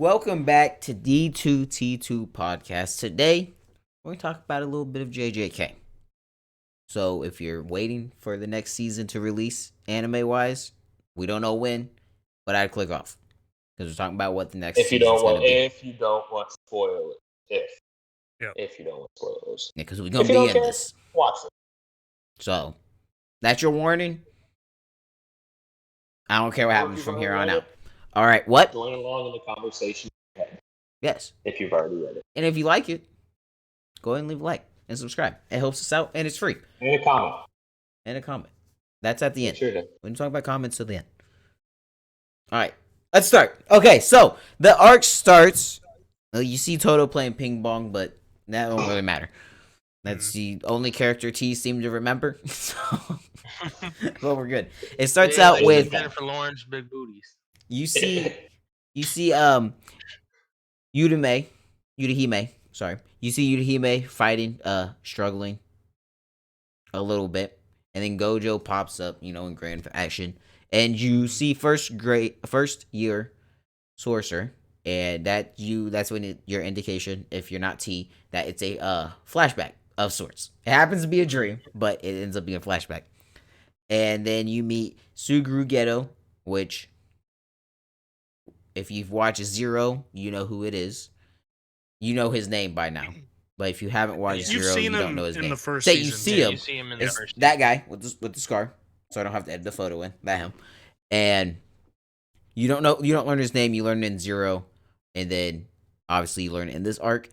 Welcome back to D2T2 Podcast. Today, we're going to talk about a little bit of JJK. So, if you're waiting for the next season to release anime-wise, we don't know when, but I'd click off. Because we're talking about what the next season's going to be. If you don't want spoilers. If you don't want spoilers. Yeah, because we're going to be in this. Watch it. So, that's your warning. I don't care what happens from here on out. All right, what? Join along in the conversation. Yes. If you've already read it. And if you like it, go ahead and leave a like and subscribe. It helps us out, and it's free. And a comment. That's at the end. Sure. We're talking about comments till the end. All right, let's start. Okay, so the arc starts. You see Toto playing ping pong, but that don't really matter. That's the only character T seemed to remember. So, well, we're good. It starts out with Jennifer Lawrence big booties. You see, Yudahime. Sorry, you see Yudahime fighting, struggling a little bit, and then Gojo pops up, in grand action, and you see first year sorcerer, and that's when your indication, if you're not T, that it's a flashback of sorts. It happens to be a dream, but it ends up being a flashback, and then you meet Suguru Geto, which, if you've watched Zero, you know who it is. You know his name by now. But if you haven't watched Zero, you don't know his name. The first Say season. you see him. You see him in the it's first that guy with the scar. So I don't have to edit the photo in. That him. And you don't learn his name, you learn it in Zero. And then obviously you learn it in this arc.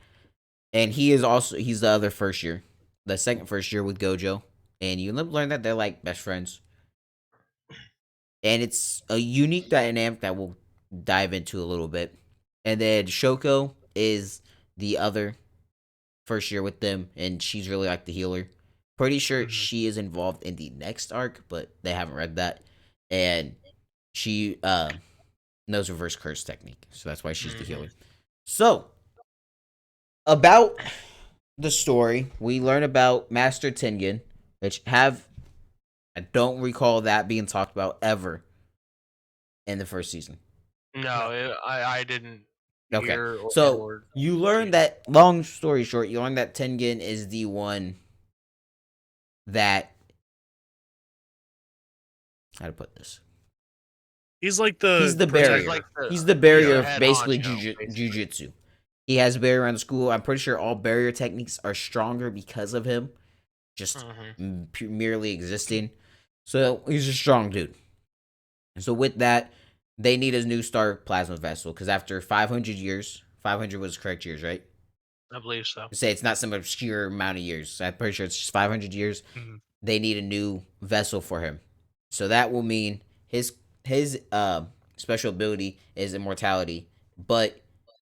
And he's the other first year. The second first year with Gojo. And you learn that they're like best friends. And it's a unique dynamic that we'll dive into a little bit. And then Shoko is the other first year with them, and she's really like the healer. Pretty sure she is involved in the next arc, but they haven't read that. And she knows reverse curse technique, so that's why she's the healer. So, about the story, we learn about Master Tengen, which I don't recall that being talked about ever in the first season. No, I didn't. Okay, so you learn that, long story short, you learn that Tengen is the one that, how to put this? He's the barrier. He's the barrier of basically Jujutsu. He has a barrier around the school. I'm pretty sure all barrier techniques are stronger because of him, just merely existing. So he's a strong dude. And so with that, they need a new star plasma vessel, because after 500 years, 500 was correct years, right? I believe so. Say it's not some obscure amount of years. I'm pretty sure it's just 500 years. They need a new vessel for him. So that will mean his special ability is immortality, but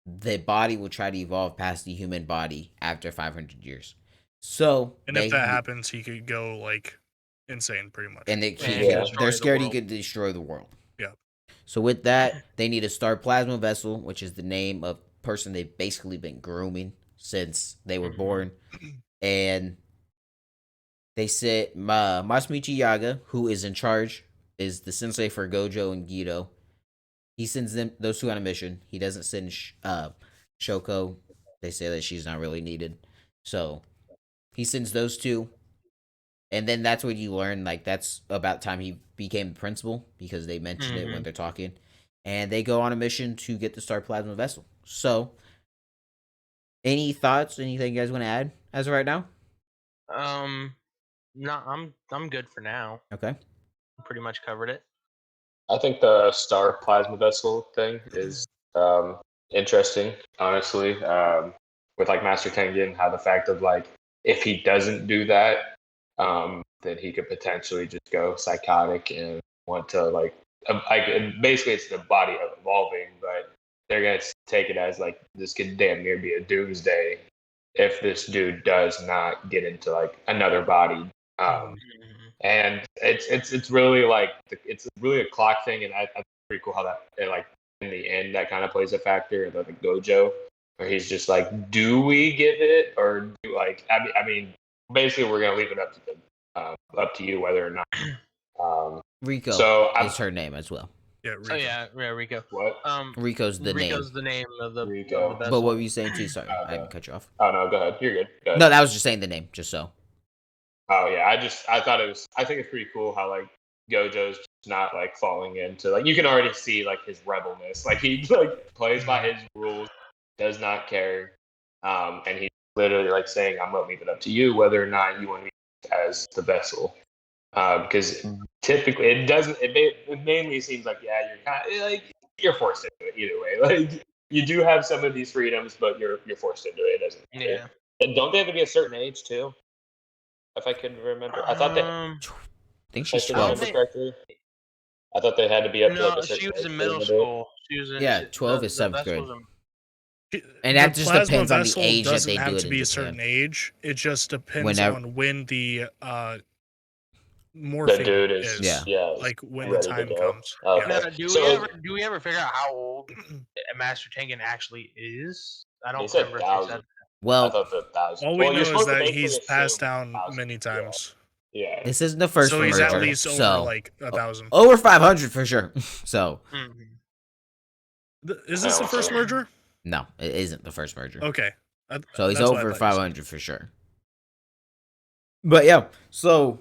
the body will try to evolve past the human body after 500 years. So, and if that happens, he could go insane, pretty much. And they're scared he could destroy the world. Yeah. So with that, they need a star plasma vessel, which is the name of person they've basically been grooming since they were born. And they said Masamichi Yaga, who is in charge, is the sensei for Gojo and Geto. He sends those two on a mission. He doesn't send Shoko. They say that she's not really needed. So he sends those two. And then that's when you learn, that's about time he became the principal, because they mention it when they're talking. And they go on a mission to get the star plasma vessel. So, any thoughts? Anything you guys want to add as of right now? No, I'm good for now. Okay. Pretty much covered it. I think the star plasma vessel thing is interesting, honestly. With Master Tengen, how the fact of if he doesn't do that, then he could potentially just go psychotic and want to basically it's the body evolving, but they're gonna take it as this could damn near be a doomsday if this dude does not get into another body. And it's really it's really a clock thing, and I think it's pretty cool how that in the end that kind of plays a factor. The Gojo, where he's just do we give it, or do I mean basically we're gonna leave it up to you whether or not. Rico so is her name as well. Yeah, Rico. So yeah, Rico. What? Rico's the name. Rico's the name of the Rico. vessel. But what were you saying too? Sorry, I Okay. didn't cut you off. Oh no, go ahead. You're good. Go ahead. No, that was just saying the name, just so. Oh yeah, I thought I think it's pretty cool how like Gojo's just not like falling into like you can already see like his rebelness. Like he like plays by his rules, does not care. And he's literally like saying, I'm gonna leave it up to you whether or not you want me as the vessel. Because typically it mainly seems like you're kind of like you're forced into it either way. Like you do have some of these freedoms, but you're forced into it. It doesn't matter. Yeah. And don't they have to be a certain age too? If I can remember, I thought I think she's if I remember 12. correctly, I thought they had to be up to like No, a certain she was age in to middle do it. school. She was in Yeah, 12 is the 7th vessel grade. was in- And that The just plasma depends on the vessel age that doesn't they have do it to in be a Japan. certain age. It just depends Whenever- on when the The morphing dude is Yeah. like when ready the to time go. comes. Okay. Now, Yeah. do we ever figure out how old Master Tengen actually is? I don't They said remember if they 1,000. said. I Well, thought the 1,000. All we Well, know you're is supposed to that basically he's passed assume down 1,000. many times. Yeah. this isn't the first So he's merger. at least over so like 1,000. over 500 for sure. So Mhm. Is this the first merger? no, it isn't the first merger. Okay. So he's That's what I over thought you said. 500 for sure. But yeah, so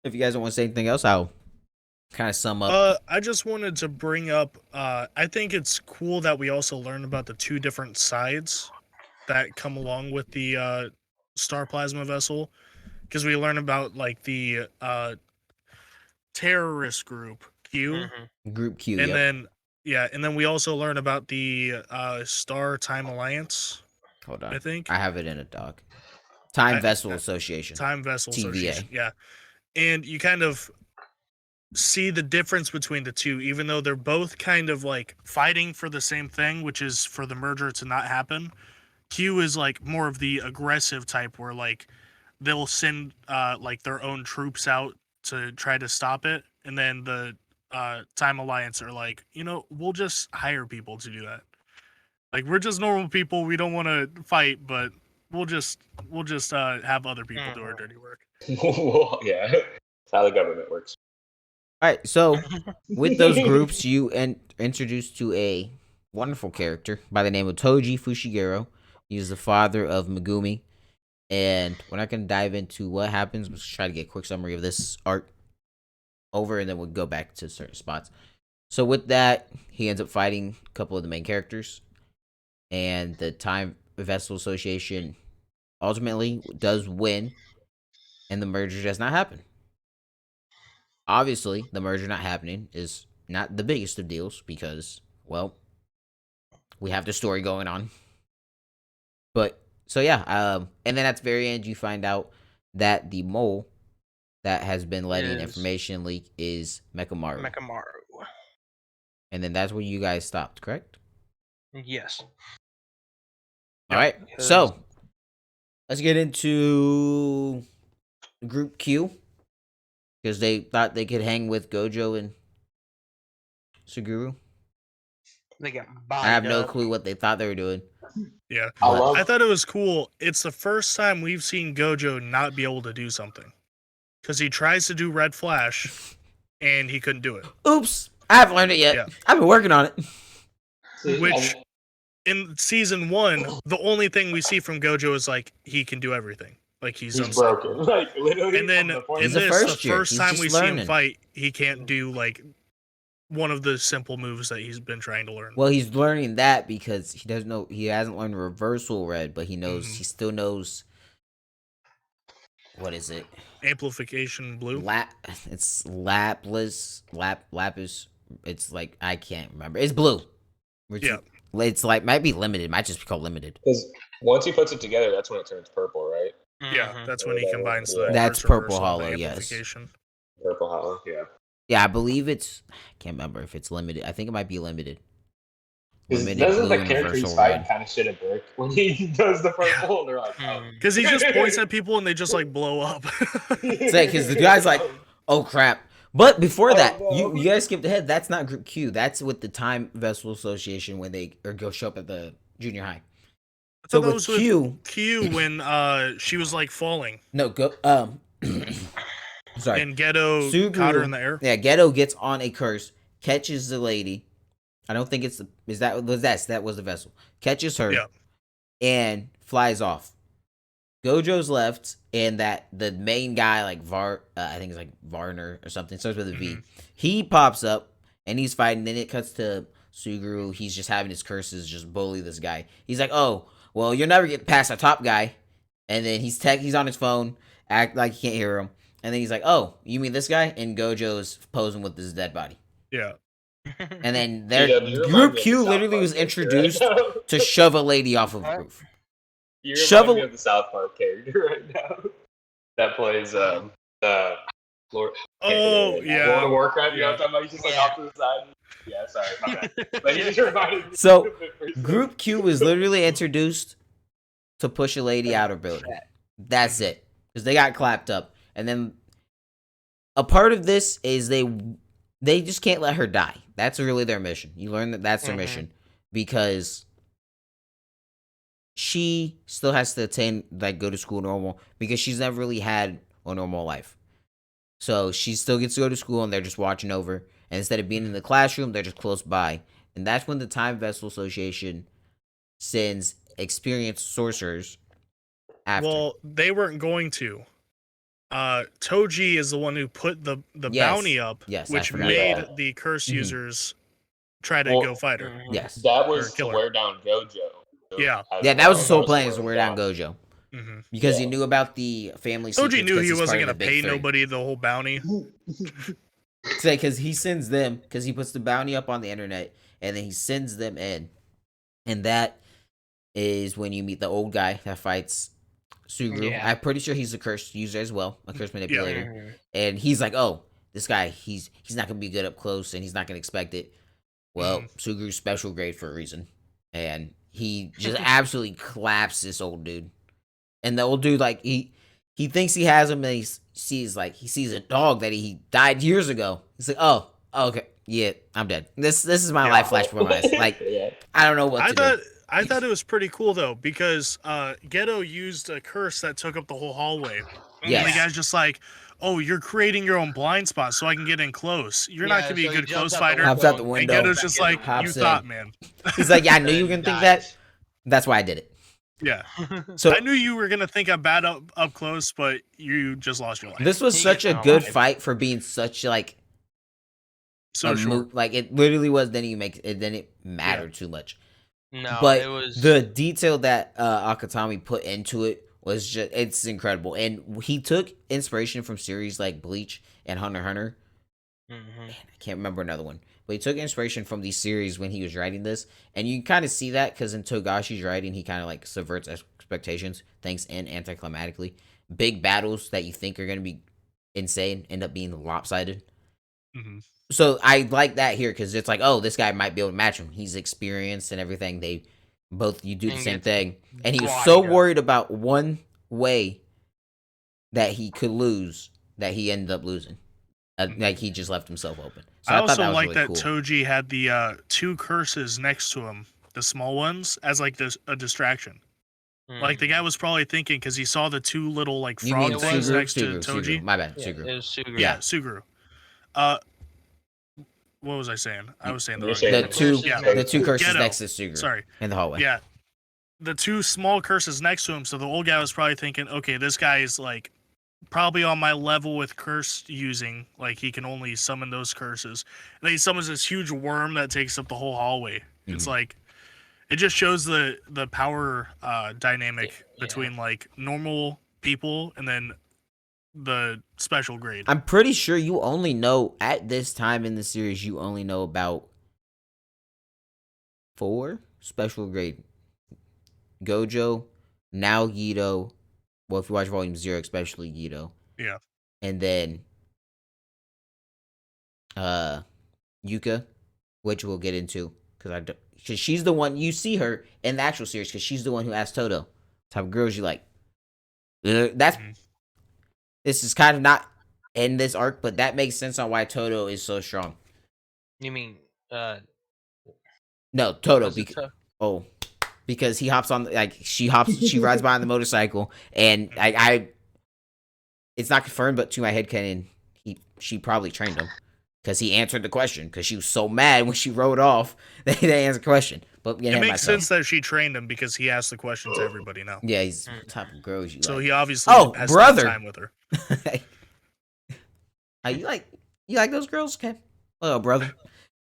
if you guys don't want to say anything else, I'll kind of sum up. I just wanted to bring up. I think it's cool that we also learn about the two different sides that come along with the star plasma vessel, because we learn about like the terrorist group Q, Mhm. Group Q. and Yep. then we also learn about the Star Time Alliance. Hold on. I think I have it in a doc. Time Vessel Association. Time Vessel TVA. Association. Yeah, and you kind of see the difference between the two, even though they're both kind of like fighting for the same thing, which is for the merger to not happen. Q is like more of the aggressive type, where like they'll send like their own troops out to try to stop it, and then the Time Alliance are like, we'll just hire people to do that. Like, we're just normal people. We don't want to fight, but we'll just have other people do our dirty work. Well, yeah. That's how the government works. All right, so with those groups, you introduced to a wonderful character by the name of Toji Fushiguro. He's the father of Megumi, and we're not going to dive into what happens. We'll just try to get a quick summary of this arc over, and then we'll go back to certain spots. So with that, he ends up fighting a couple of the main characters, and the Time Vessel Association ultimately does win, and the merger does not happen. Obviously, the merger not happening is not the biggest of deals because, well, we have the story going on. But so yeah, and then at the very end, you find out that the mole that has been letting Is- information leak is Mekamaru, Mekamaru. and then that's where you guys stopped, correct? Yes. All right, so let's get into Group Q because they thought they could hang with Gojo and Suguru. They got I have no up. clue what they thought they were doing. Yeah. I But- love I thought it was cool. It's the first time we've seen Gojo not be able to do something. Because he tries to do Red Flash, and he couldn't do it. Oops, I haven't learned it yet. Yeah. I've been working on it. Which, in season 1, the only thing we see from Gojo is, like, he can do everything. Like, he's broken. unstoppable. Like literally. And then from the point in He's a this, the first year. first He's time just we see learning. him fight, he can't do, like, one of the simple moves that he's been trying to learn. Well, he's learning that because he doesn't know. He hasn't learned reversal red, but he knows. Mhm. He still knows. What is it? Amplification blue. It's lapis. It's like I can't remember. It's blue. Yeah. It's like might be limited. It might just be called limited. Because once he puts it together, that's when it turns purple, right? Yeah, Mhm. that's when he combines the That's reverse purple and the hollow, yes. amplification. Purple hollow. Yeah. Yeah, I believe it's. I can't remember if it's limited. I think it might be limited. Doesn't blue the and character he's reversal fighting red. kind of shit a brick when he does the purple? They're like, oh. Because he just points at people and they just like blow up. Say because the guy's like, oh crap. But before that, no. you guys skipped ahead. That's not Group Q. That's with the Time Vessel Association when they go show up at the junior high. I So thought that with was Q, Q when she was like falling no go. Sorry, and Ghetto Suguru- caught her in the air. Yeah, Ghetto gets on a curse catches the lady. I don't think it's that was the vessel. Catches her, Yeah. and flies off. Gojo's left, and the main guy, like I think it's like Varner or something, starts with a V. He pops up and he's fighting. Then it cuts to Suguru. He's just having his curses, just bully this guy. He's like, "Oh, well, you'll never get past our top guy." And then he's on his phone, act like you can't hear him. And then he's like, "Oh, you mean this guy?" And Gojo's posing with his dead body. Yeah. And then you remind Group me of Q the South literally Park was character introduced right now. to shove a lady off of a roof. You Shovel- remind me of the South Park character right now that plays Lord. Oh, yeah. World of Warcraft. You know Yeah. what I'm talking about? He's just like off to the side. Yeah, sorry, my bad. But he just reminded me. So, of it for some Group Q was literally introduced to push a lady out of building. That's it. Because they got clapped up. And then a part of this is they just can't let her die. That's really their mission. You learn that that's their mission. Because she still has to go to school normal. Because she's never really had a normal life. So she still gets to go to school and they're just watching over. And instead of being in the classroom, they're just close by. And that's when the Time Vessel Association sends experienced sorcerers after. Well, they weren't going to. Toji is the one who put the Yes. bounty up, Yes, I which forgot made that. the curse Mhm. users try to Well, go fight her. Yes. That was Or to killer. wear down Gojo. Yeah. Yeah, that was his whole That plan, is to wear down Gojo. Mm-hmm. Because he Yeah. knew about the family secrets. Toji knew 'cause he he's wasn't part going of to the pay Big Three. nobody the whole bounty. Say, because he sends them, because he puts the bounty up on the internet, and then he sends them in. And that is when you meet the old guy that fights Suguru. Yeah. I'm pretty sure he's a curse user as well, a curse manipulator. Mhm. And he's like, "Oh, this guy, he's not gonna be good up close, and he's not gonna expect it." Well, Suguru's special grade for a reason, and he just absolutely claps this old dude. And the old dude, like he thinks he has him, and he sees a dog that he died years ago. He's like, "Oh, okay, yeah, I'm dead. This is my life flash before my eyes. Like, Yeah. I don't know what to do." I thought it was pretty cool though, because Geto used a curse that took up the whole hallway. Yes. And the guy's just like, "Oh, you're creating your own blind spot so I can get in close. You're not Yeah, gonna be so a he good jumps close out the fighter." Hops out the And window. Geto's just like, Hops "You in. thought, man." He's like, "Yeah, I knew you were gonna think that. That's why I did it." Yeah. So I knew you were gonna think I'm bad up close, but you just lost your life. this was He such a gets good alive. fight for being such like So a short. like it literally was. Then it didn't matter too much. No, But it was the detail that Akatami put into it was it's incredible. And he took inspiration from series like Bleach and Hunter x Hunter. Mhm. I can't remember another one. But he took inspiration from these series when he was writing this. And you can kind of see that because in Togashi's writing, he kind of like subverts expectations, thinks in anticlimatically. Big battles that you think are going to be insane end up being lopsided. Mhm. So I like that here because it's like, oh, this guy might be able to match him. He's experienced and everything. You do the And same gets thing. And he was bodied so up. worried about one way that he could lose that he ended up losing. Like he just left himself open. So I thought also that was like really that cool. Toji had the two curses next to him, the small ones, as like a distraction. Like the guy was probably thinking because he saw the two little like You frog mean things Suguru? next to Toji. Suguru. My bad, Yeah, Suguru. it was Suguru. Yeah, Suguru. What was I saying? I was saying the You're wrong saying The name. two, Yeah. the two curses Ghetto. next to Suguru. Sorry. In the hallway. Yeah. The two small curses next to him. So the old guy was probably thinking, okay, this guy is like probably on my level with curse using. Like he can only summon those curses. And then he summons this huge worm that takes up the whole hallway. It's like it just shows the power dynamic between like normal people and then the special grade. I'm pretty sure you only know at this time in the series you only know about 4 special grade. Gojo, now Gito. Well, if you watch Volume 0, especially Gito. Yeah. And then Yuka, which we'll get into because she's the one you see her in the actual series because she's the one who asked Toto type of girls you like. That's this is kind of not in this arc, but that makes sense on why Toto is so strong. You mean No, Toto was it because he hops on she rides by on the motorcycle and I it's not confirmed, but to my headcanon she probably trained him because he answered the question. Because she was so mad when she wrote off that they answered the question. But it makes sense that she trained him because he asked the question to everybody now. Yeah, he's the type of girls you So like. he obviously has spent time with her. You like those girls? Okay, well, brother.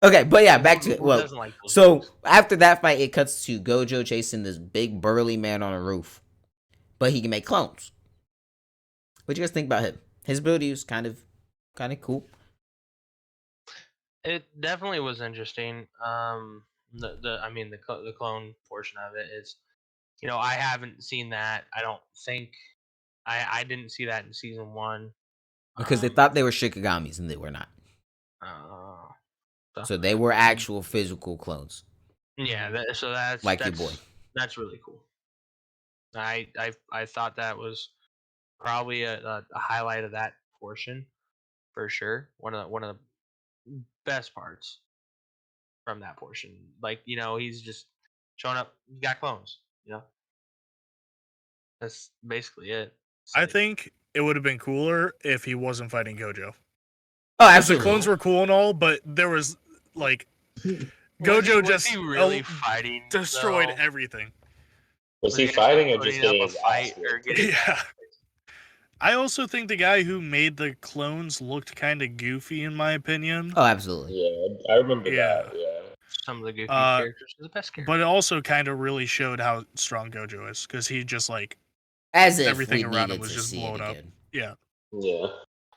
Okay, but yeah, back to it. Who Well, doesn't like those so girls? after that fight, it cuts to Gojo chasing this big burly man on a roof, but he can make clones. What do you guys think about him? His ability was kind of cool. It definitely was interesting. The clone portion of it is, I haven't seen that. I don't think I didn't see that in season 1 Because they thought they were Shikagamis and they were not. So they were actual physical clones. Yeah, so that's like your boy. That's really cool. I thought that was probably a highlight of that portion for sure. One of the best parts from that portion. Like, he's just showing up. He got clones. That's basically it. I think it would have been cooler if he wasn't fighting Gojo. Oh, The absolutely. clones were cool and all, but there was like Gojo was he really fighting? Destroyed though? everything. Was he fighting or just Putting getting up his a fight ass or whipped? getting Yeah. I also think the guy who made the clones looked kind of goofy, in my opinion. Oh, absolutely. Yeah, I remember that. Yeah. some of the goofy characters are the best characters? But it also kind of really showed how strong Gojo is because he just like As if everything we around him needed was to just see blown it up. again. Yeah. Yeah.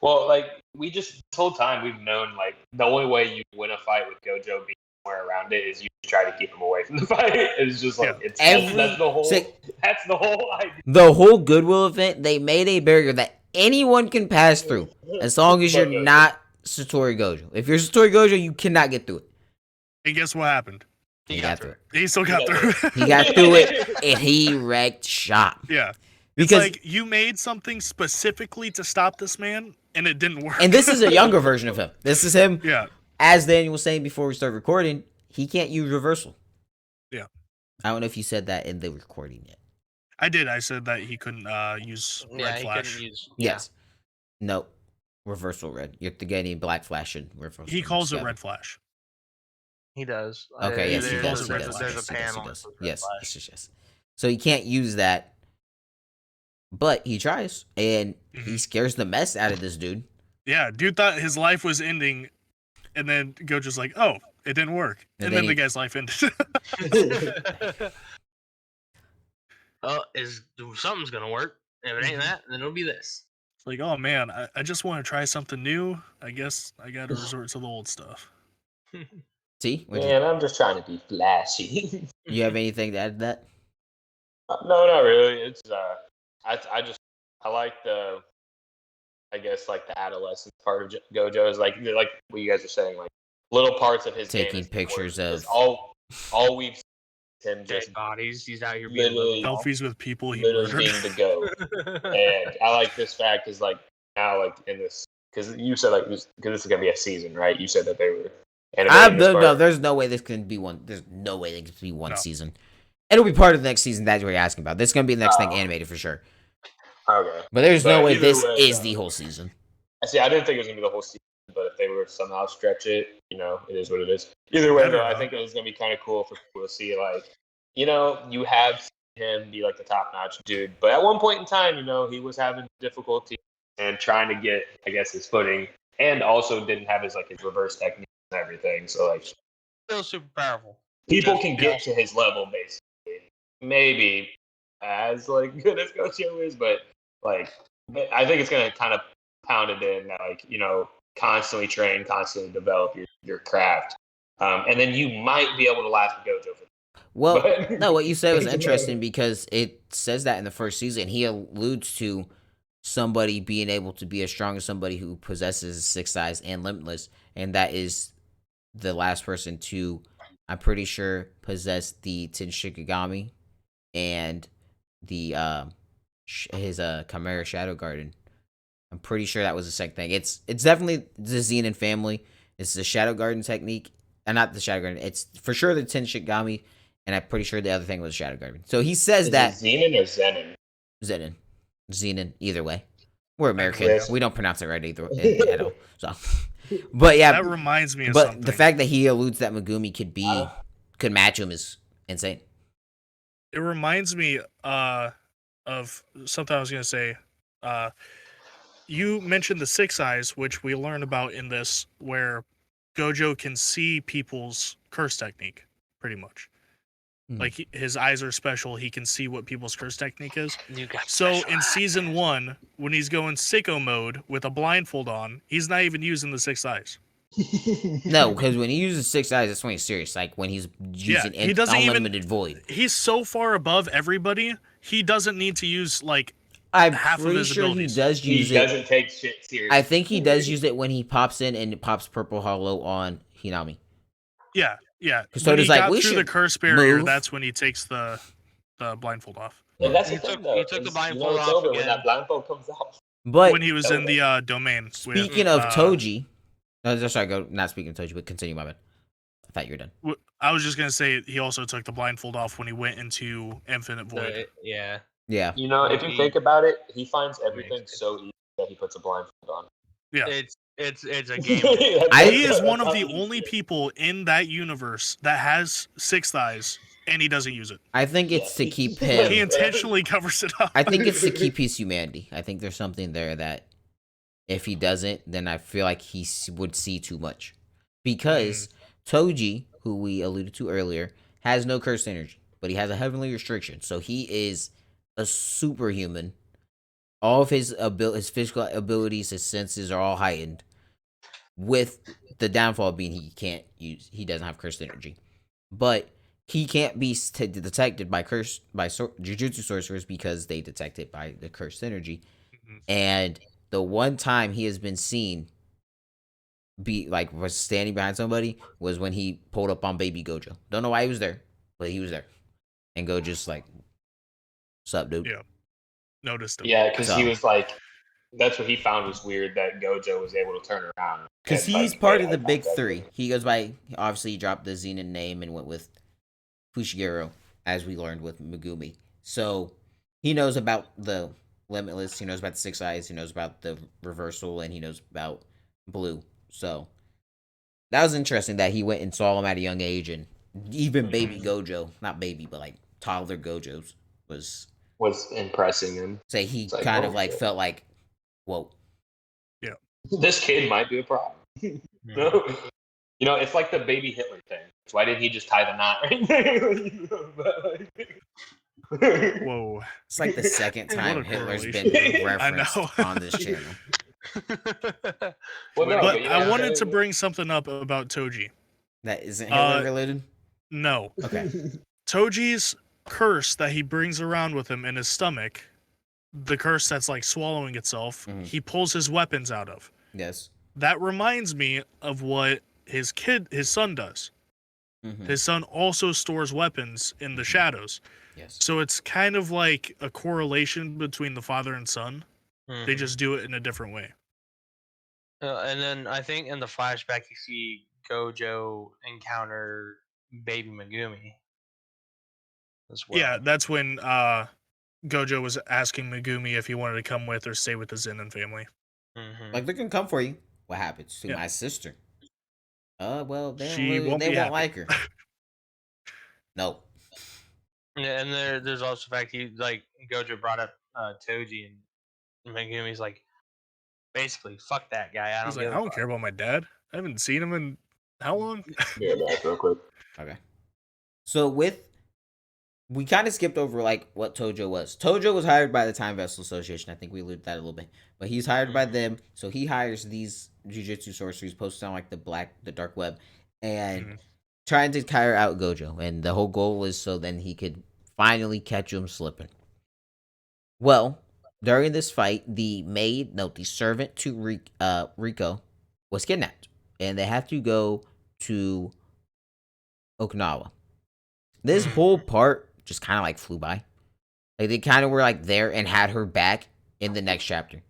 Well, like this whole time we've known like the only way you win a fight with Gojo being somewhere around it is you try to keep him away from the fight. It's just like Yeah. that's the whole idea. The whole Goodwill event, they made a barrier that anyone can pass through as long as you're not Satori Gojo. If you're Satori Gojo, you cannot get through it. And guess what happened? He got through it. He still got through it. He got through it, and he wrecked shop. Yeah. Because it's like you made something specifically to stop this man, and it didn't work. and this is a younger version of him. This is him. Yeah. As Daniel was saying before we started recording, he can't use reversal. Yeah. I don't know if you said that in the recording yet. I did. I said that he couldn't use red flash. Couldn't use. Yes. No. Reversal red. You're getting black flash and reversal. He calls it together. red flash. He does. Okay, yes, he he does. calls He it does. red There's Yes, a he does, panel. he does. that says red Yes, flash. yes. So he can't use that, but he tries, and he scares the mess out of this dude. Yeah, dude thought his life was ending, and then Gojo's like, "Oh, it didn't work," and then the guy's life ended. Something's gonna work. If it ain't that, then it'll be this. It's like, oh man, I just want to try something new. I guess I got to resort to the old stuff. See, Man, I'm just trying to be flashy. you have anything to add to that? No, not really. It's I like the, I guess like the adolescent part of Gojo is like what you guys are saying, like little parts of his Taking game pictures of all we've seen him Dead just bodies. He's out here being literally Selfies with people he literally murdered. being the go. And I like this fact is like now like in this because you said like because this is gonna be a season, right? You said that they were. No, there's no way this can be one. There's no way this can be one season. It'll be part of the next season. That's what you're asking about. This is gonna be the next thing animated for sure. Okay, but there's no way this is the the whole season. I see. I didn't think it was gonna be the whole season, but if they were to somehow stretch it, it is what it is. Either way, though, I think it was gonna be kind of cool for people to see like, you have seen him be like the top-notch dude, but at one point in time, he was having difficulty and trying to get, I guess, his footing, and also didn't have his reverse technique and everything. So like, still super powerful. People can get to his level basically. Maybe as good as Gojo is, but I think it's gonna kind of pound it in that constantly train, constantly develop your craft, and then you might be able to last with Gojo for. Well, no, what you said was interesting because it says that in the first season. He alludes to somebody being able to be as strong as somebody who possesses six eyes and limitless, and that is the last person to, I'm pretty sure, possess the Tenshikigami and the his Chimera Shadow Garden. I'm pretty sure that was the second thing. It's definitely the Zenin family. It's the Shadow Garden technique. Not the Shadow Garden. It's for sure the Tenshikigami, and I'm pretty sure the other thing was Shadow Garden. So he says is that. It Zenin or Zenin? Zenin. Either way. We're American. We don't pronounce it right either at all. So But yeah, That reminds me of but something. the fact that he alludes that Megumi could match him is insane. It reminds me of something I was gonna say. You mentioned the six eyes, which we learn about in this, where Gojo can see people's curse technique, pretty much. Like his eyes are special; he can see what people's curse technique is. So in season 1, when he's going sicko mode with a blindfold on, he's not even using the six eyes. No, because when he uses six eyes, that's when he's serious. Like when he's using he doesn't unlimited void. He's so far above everybody, he doesn't need to use like I'm half of pretty his sure abilities. he does use He it. doesn't take shit seriously. I think he does use it when he pops in and it pops purple hollow on Hinami. Yeah. Because When he Toto's like, got we through the should curse barrier, move. that's when he takes the blindfold off. And that's the He thing, took- though. he took the is, blindfold it's off over when again. that blindfold comes off. But When he was in the domain. speaking of Toji, not speaking of Toji, but continue, my bad. I thought you were done. I was just gonna say he also took the blindfold off when he went into Infinite Void. Yeah. Yeah. You know, if you think about it, he finds everything so easy that he puts a blindfold on. Yeah. It's a game. He is one of the only people in that universe that has six eyes, and he doesn't use it. I think it's to keep him. He intentionally covers it up. I think it's to keep his humanity. I think there's something there that if he doesn't, then I feel like he would see too much. Because Toji, who we alluded to earlier, has no cursed energy, but he has a heavenly restriction. So he is a superhuman. All of his physical abilities, his senses are all heightened. With the downfall being he doesn't have cursed energy. But he can't be detected by Jujutsu sorcerers because they detect it by the cursed energy. And the one time he has been seen was standing behind somebody was when he pulled up on baby Gojo. Don't know why he was there, but he was there. And Gojo's like, "What's up, dude?" Yeah. Noticed him. Yeah, because he was like, that's what he found was weird that Gojo was able to turn around. Because he's part of the big three. He goes by, obviously, he dropped the Zenin name and went with Fushiguro, as we learned with Megumi. So he knows about the Limitless, he knows about the Six Eyes, he knows about the Reversal, and he knows about Blue. So that was interesting that he went and saw him at a young age, and even baby Gojo, not baby, but like toddler Gojo's was impressing him. Say he kind of like felt like, whoa. Yeah. This kid might be a problem. No. You know, it's like the baby Hitler thing. Why didn't he just tie the knot right? Whoa. It's like the second time Hitler's been referenced on this channel. But I wanted to bring something up about Toji. That isn't Hitler related? No. Okay. Toji's curse that he brings around with him in his stomach, the curse that's like swallowing itself, he pulls his weapons out of. Yes. That reminds me of what his son does. His son also stores weapons in the shadows. Yes. So it's kind of like a correlation between the father and son. They just do it in a different way. And then I think in the flashback you see Gojo encounter baby Megumi as well. Yeah, that's when Gojo was asking Megumi if he wanted to come with or stay with the Zenin family. Like, they can come for you. What happens to my sister? Well, they won't like her. No. Yeah, and there's also the fact Gojo brought up Toji, and Megumi's like, basically, fuck that guy. I don't care about my dad. I haven't seen him in how long? Yeah, back real quick. Okay. So we kind of skipped over like what Tojo was. Tojo was hired by the Time Vessel Association. I think we alluded that a little bit, but he's hired by them. So he hires these Jujutsu sorceries posted on like the dark web, and trying to tire out Gojo. And the whole goal is so then he could finally catch him slipping. Well, during this fight, the servant to Rico was kidnapped, and they have to go to Okinawa. This whole part just kind of like flew by. Like they kind of were like there and had her back in the next chapter.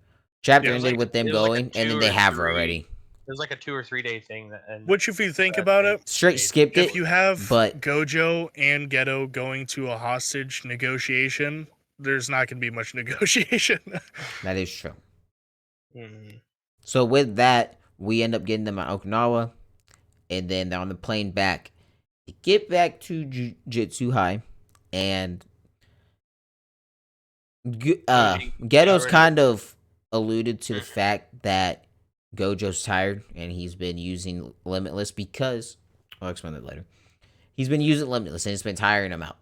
Chapter ended with them going, and then they have her already. It was like a 2 or 3 day thing. Which, if you think about it, straight skipped it. If you have Gojo and Geto going to a hostage negotiation, there's not going to be much negotiation. That is true. So with that, we end up getting them on Okinawa, and then they're on the plane back. They get back to Jujutsu High, and Ghetto's kind of alluded to the fact that Gojo's tired and he's been using Limitless because I'll explain that later. He's been using Limitless and it's been tiring him out,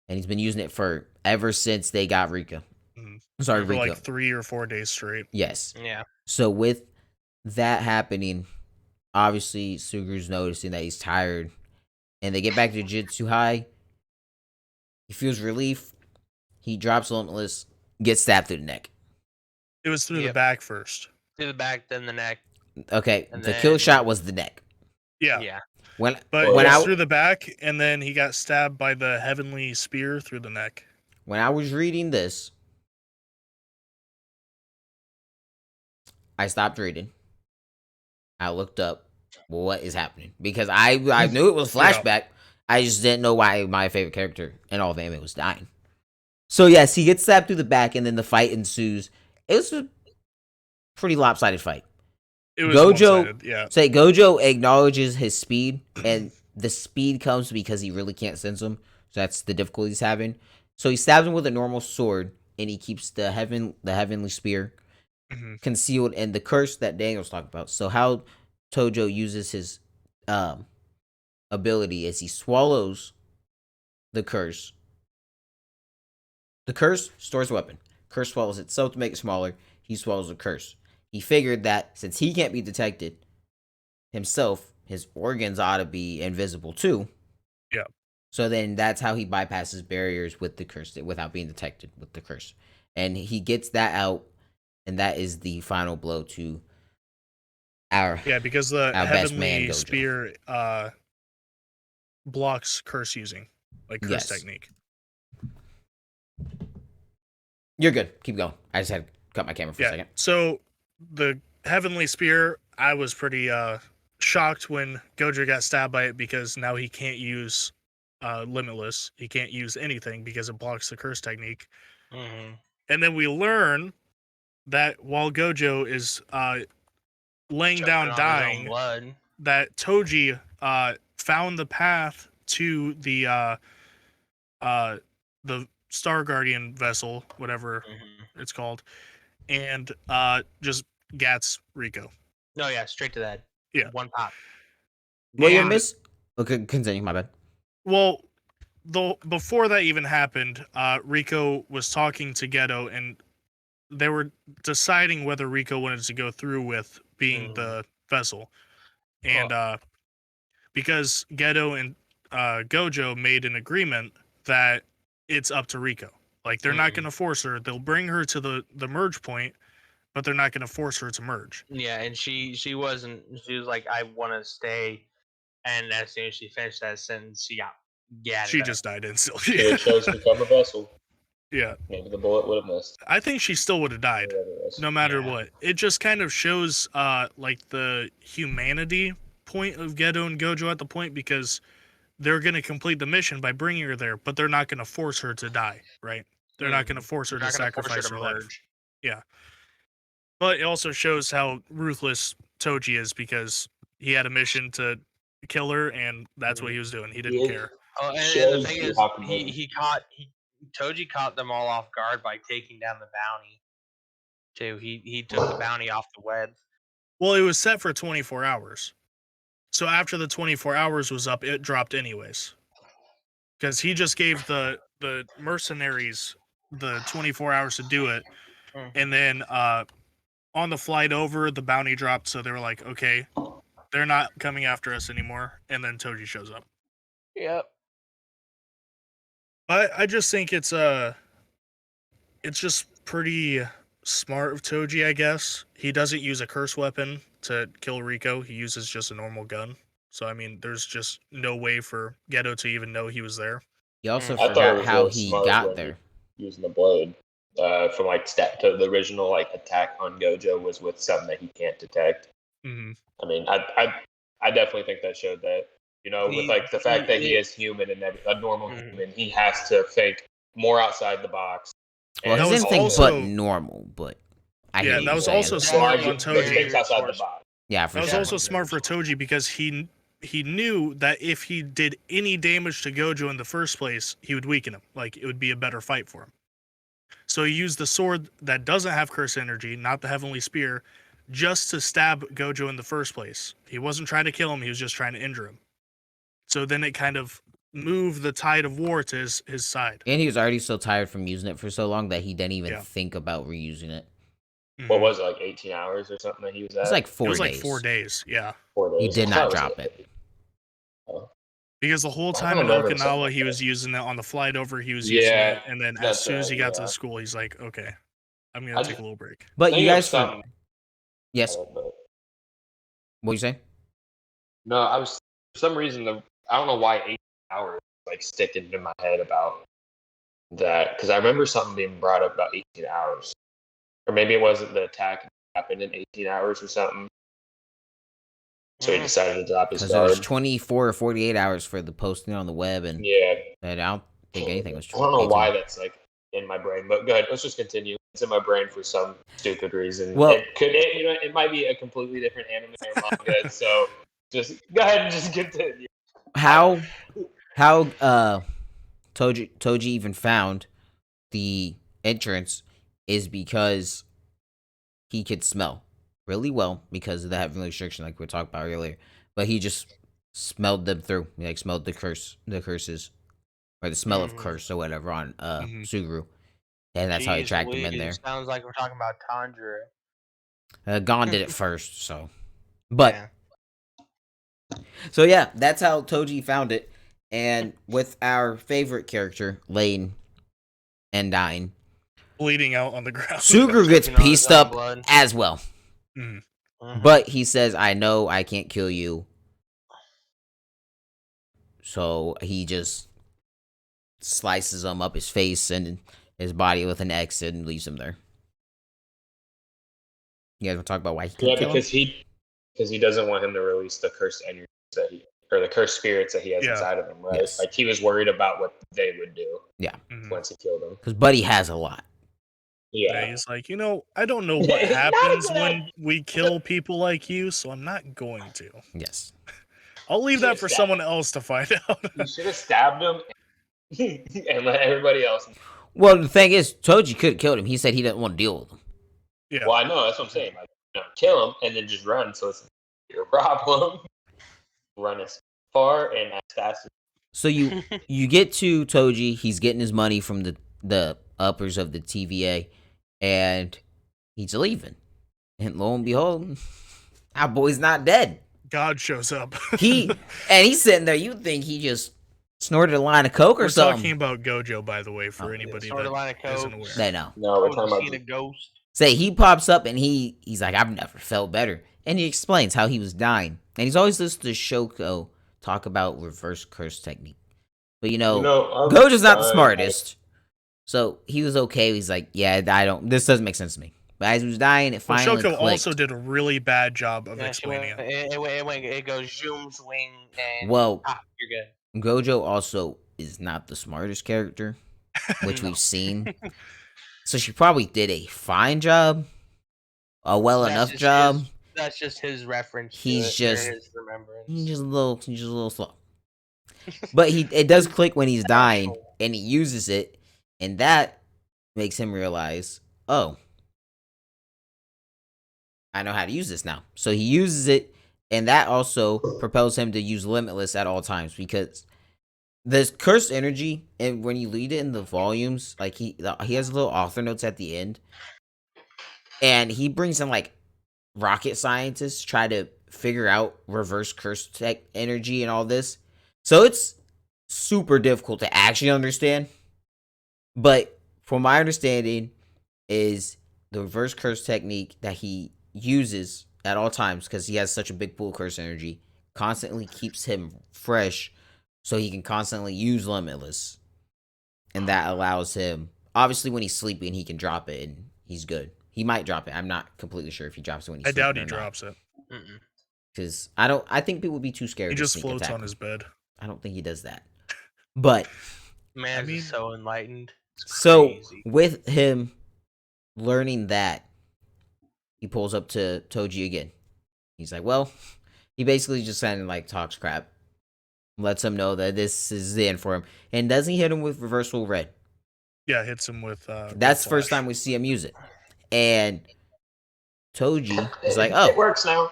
and he's been using it for ever since they got Rika. Sorry, for Rika. like 3 or 4 days straight. Yes. Yeah. So with that happening, obviously Sugru's noticing that he's tired, and they get back to Jujutsu High. He feels relief. He drops Limitless, gets stabbed through the neck. It was through the back first. Through the back, then the neck. Okay, the kill shot was the neck. Yeah. Yeah. When it was through the back, and then he got stabbed by the heavenly spear through the neck. When I was reading this, I stopped reading. I looked up what is happening because I knew it was flashback. Yeah. I just didn't know why my favorite character in all of anime was dying. So yes, he gets stabbed through the back, and then the fight ensues. It was a pretty lopsided fight. It was one-sided, yeah. Gojo acknowledges his speed, and the speed comes because he really can't sense him. So that's the difficulty he's having. So he stabs him with a normal sword, and he keeps the heavenly spear concealed in the curse that Daniel's talking about. So how Tojo uses his ability is he swallows the curse. The curse stores a weapon. Curse swallows itself to make it smaller. He swallows the curse. He figured that since he can't be detected himself, his organs ought to be invisible too. Yeah. So then that's how he bypasses barriers with the curse without being detected with the curse. And he gets that out, and that is the final blow to because the heavenly spear blocks curse using, like curse technique. You're good. Keep going. I just had to cut my camera for a second. So the heavenly spear, I was pretty shocked when Gojo got stabbed by it because now he can't use Limitless. He can't use anything because it blocks the curse technique. Mm-hmm. And then we learn that while Gojo is laying down dying, that Toji found the path to the Star Guardian vessel, whatever it's called, and just gats Rico. No, yeah, straight to that. Yeah. One pop. Well, you miss. Okay, continue. My bad. Well, before that even happened, Rico was talking to Geto, and they were deciding whether Rico wanted to go through with being the vessel. And because Geto and Gojo made an agreement that it's up to Rico. Like, they're not going to force her. They'll bring her to the merge point, but they're not going to force her to merge. Yeah, and she wasn't. She was like, I want to stay. And as soon as she finished that sentence, she got gatted. She just died instantly. She chose to become a vessel. Yeah. Maybe the bullet would have missed. I think she still would have died, no matter what. It just kind of shows like the humanity point of Geto and Gojo at the point, because they're going to complete the mission by bringing her there, but they're not going to force her to die, right? They're not going to force her to sacrifice her life. Yeah. But it also shows how ruthless Toji is, because he had a mission to kill her, and that's what he was doing. He didn't care. Oh, and the thing is, Toji caught them all off guard by taking down the bounty, too. He took the bounty off the web. Well, it was set for 24 hours. So after the 24 hours was up, it dropped anyways. Because he just gave the mercenaries the 24 hours to do it. And then on the flight over, the bounty dropped, so they were like, okay, they're not coming after us anymore. And then Toji shows up. Yep. But I just think it's just pretty smart of Toji, I guess. He doesn't use a curse weapon to kill Rico. He uses just a normal gun. So, I mean, there's just no way for Geto to even know he was there. He also forgot how he got there. Using the blade. From like step to the original like attack on Gojo was with something that he can't detect. Mm-hmm. I mean, I definitely think that showed that, you know, with like the fact that he is human and a normal human, he has to think more outside the box. Well, he didn't think but normal, but that was also smart on Toji. Thinks outside the box. Yeah, for That was sure. also smart for Toji because he knew that if he did any damage to Gojo in the first place, he would weaken him. Like, it would be a better fight for him. So he used the sword that doesn't have curse energy, not the Heavenly Spear, just to stab Gojo in the first place. He wasn't trying to kill him, he was just trying to injure him. So then it kind of moved the tide of war to his side. And he was already so tired from using it for so long that he didn't even Yeah. think about reusing it. What was it, like 18 hours or something that he was at? It's like 4 It was days. like 4 days, yeah. 4 days. He did not drop it. Because the whole I time in remember something Okinawa, like he that. was using it. On the flight over, he was using Yeah, it. And then as that's soon as he right, got to yeah. the school, he's like, okay, I'm going I to take just- a little break. But you Think of guys, something. yes. But What you say? no, I was for some reason I don't know why 18 hours like sticking in my head about that because I remember something being brought up about 18 hours, or maybe it wasn't the attack happened in 18 hours or something. So he decided to drop his Because there was guard. 24 or 48 hours for the posting on the web, and Yeah, I don't think anything was I true. don't know 18. why that's like in my brain, but good. Let's just continue. It's in my brain for some stupid reason. Well- it might be a completely different anime or manga. So just go ahead and just continue. How Toji even found the entrance is because he could smell really well because of the heavenly restriction, like we talked about earlier. But he just smelled them through. He like smelled the curses, or the smell of curse or whatever on Suguru, and that's how he Jeez tracked him in Louise, there. Sounds like we're talking about Tanjiro. Gon did it first, so. But Yeah. so yeah, that's how Toji found it, and with our favorite character Lane and dying, Bleeding out on the ground. Suguru gets Choking on his pieced own up blood. as well. Mhm. But he says, I know I can't kill you. So he just slices him up his face and his body with an X and leaves him there. You guys want to talk about why he couldn't kill him? because he doesn't want him to release the cursed energies or the cursed spirits that he has Yeah. inside of him, right? Yes. Like he was worried about what they would do Mhm. once he killed him. Because Buddy has a lot. Yeah, Yeah. he's like, I don't know what Not a happens good when we kill people like you, so I'm not going to. Yes. I'll leave that for someone else to find out. You should have stabbed him and let everybody else. Well, the thing is, Toji could have killed him. He said he didn't want to deal with him. Yeah. Well, I know that's what I'm saying. Like, kill him and then just run. So it's your problem. Run as far and as fast as. So you get to Toji. He's getting his money from the uppers of the TVA, and he's leaving. And lo and behold, our boy's not dead. God shows up. He's sitting there. You think he just snorted a line of coke or We're something? talking about Gojo, by the way, for anybody Sort of that line of isn't coke. aware. They know. No, we're talking Seen a about. ghost. Say he pops up and he's like, I've never felt better. And he explains how he was dying. And he's always listened to Shoko talk about reverse curse technique. But I'm Gojo's not the dying. smartest. So he was okay. He's like, yeah, this doesn't make sense to me. But as he was dying, it Well, finally Shoko clicked. also did a really bad job of Yeah, explaining it. it goes zoom, swing, and Well, you're good. Gojo also is not the smartest character, which No. we've seen. So she probably did a fine job, a well That's enough just job. That's just his reference. He's to it, or just- his remembrance. He's just a little slow. But it does click when he's dying, and he uses it, and that makes him realize, oh, I know how to use this now. So he uses it, and that also propels him to use Limitless at all times, because this cursed energy, and when you lead it in the volumes, like he has little author notes at the end, and he brings in like rocket scientists try to figure out reverse curse tech energy and all this. So it's super difficult to actually understand. But from my understanding is the reverse curse technique that he uses at all times, because he has such a big pool of curse energy, constantly keeps him fresh so he can constantly use Limitless. And that allows him, obviously when he's sleeping, he can drop it and he's good. He might drop it. I'm not completely sure if he drops it when he's I sleeping doubt he or not. drops it. Because I think people would be too scared He to just sneak floats attack on him. his bed. I don't think he does that. But Man's I mean- so enlightened. It's so crazy. with him learning that, he pulls up to Toji again. He's like, well, he basically just kind of like talks crap, lets him know that this is the end for him, and doesn't he hit him with reversal red? Yeah, hits him with. That's the Red first Flash. time we see him use it, and Toji is like, It oh, works now.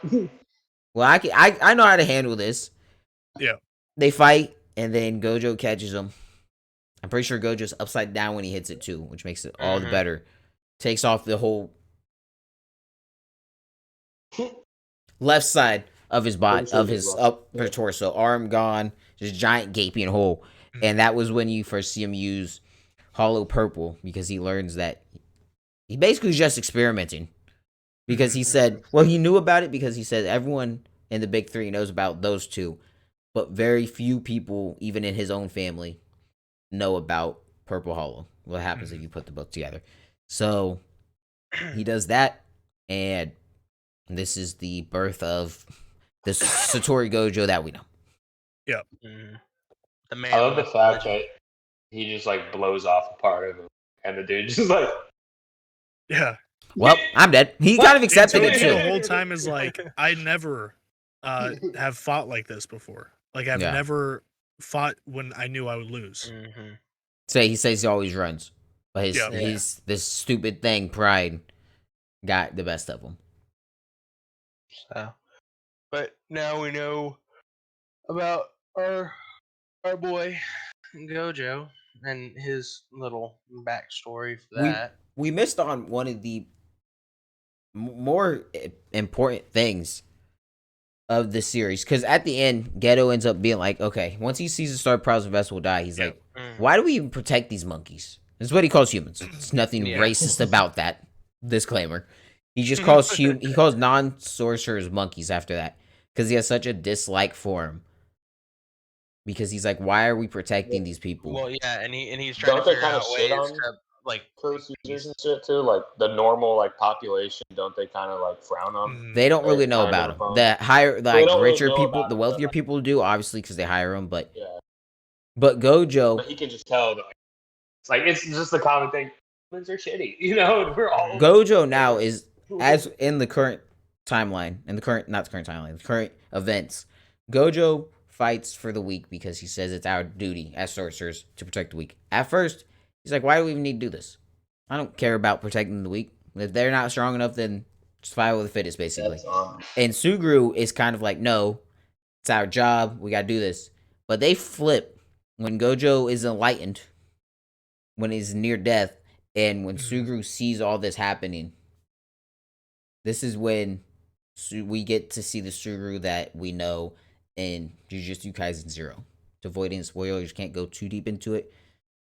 well, I know how to handle this. Yeah. They fight, and then Gojo catches him. I'm pretty sure Gojo's upside down when he hits it too, which makes it all the better. Takes off the whole left side of his body, of his upper torso, arm gone, just giant gaping hole. And that was when you first see him use Hollow Purple, because he learns that he basically just experimenting. Because he said, well, he knew about it because he said everyone in the Big Three knows about those two, but very few people, even in his own family, know about Purple Hollow. What happens if you put the book together? So he does that, and this is the birth of the Satori Gojo that we know. Yeah. The man. I love the fact that he just like blows off a part of him, and the dude just like, Yeah. Well, I'm dead. He kind of accepted And it Toji the too. whole time is like, I never have fought like this before. Like I've Yeah. never fought when I knew I would lose. Say he says he always runs, but his this stupid thing, pride, got the best of him. So, but now we know about our boy Gojo and his little backstory for that. We missed on one of the more important things of the series, because at the end, Geto ends up being like, okay, once he sees the Star Plasma Vessel die, he's like, why do we even protect these monkeys? That's what he calls humans. It's nothing racist about that. Disclaimer. He just calls he calls non-sorcerers monkeys after that, because he has such a dislike for him. Because he's like, why are we protecting these people? Well, yeah, and he's trying don't to they figure kind out of ways shit on to like curse users and shit too? Like the normal like population, don't they kind of like frown on? They don't really know about him. The higher, like don't richer really know people, about the him, wealthier but, people do, obviously, because they hire him. But yeah, but Gojo, but he can just tell that it's like it's just the common thing. Humans are shitty, you know. We're all Gojo now is, as in the current timeline, in the current, not the current timeline, the current events, Gojo fights for the weak because he says it's our duty as sorcerers to protect the weak. At first, he's like, why do we even need to do this? I don't care about protecting the weak. If they're not strong enough, then survival of the fittest, basically. And Sugru is kind of like, no, it's our job. We got to do this. But they flip when Gojo is enlightened, when he's near death, and when Sugru sees all this happening. This is when we get to see the Sugru that we know in Jujutsu Kaisen 0. To avoid any spoilers, can't go too deep into it,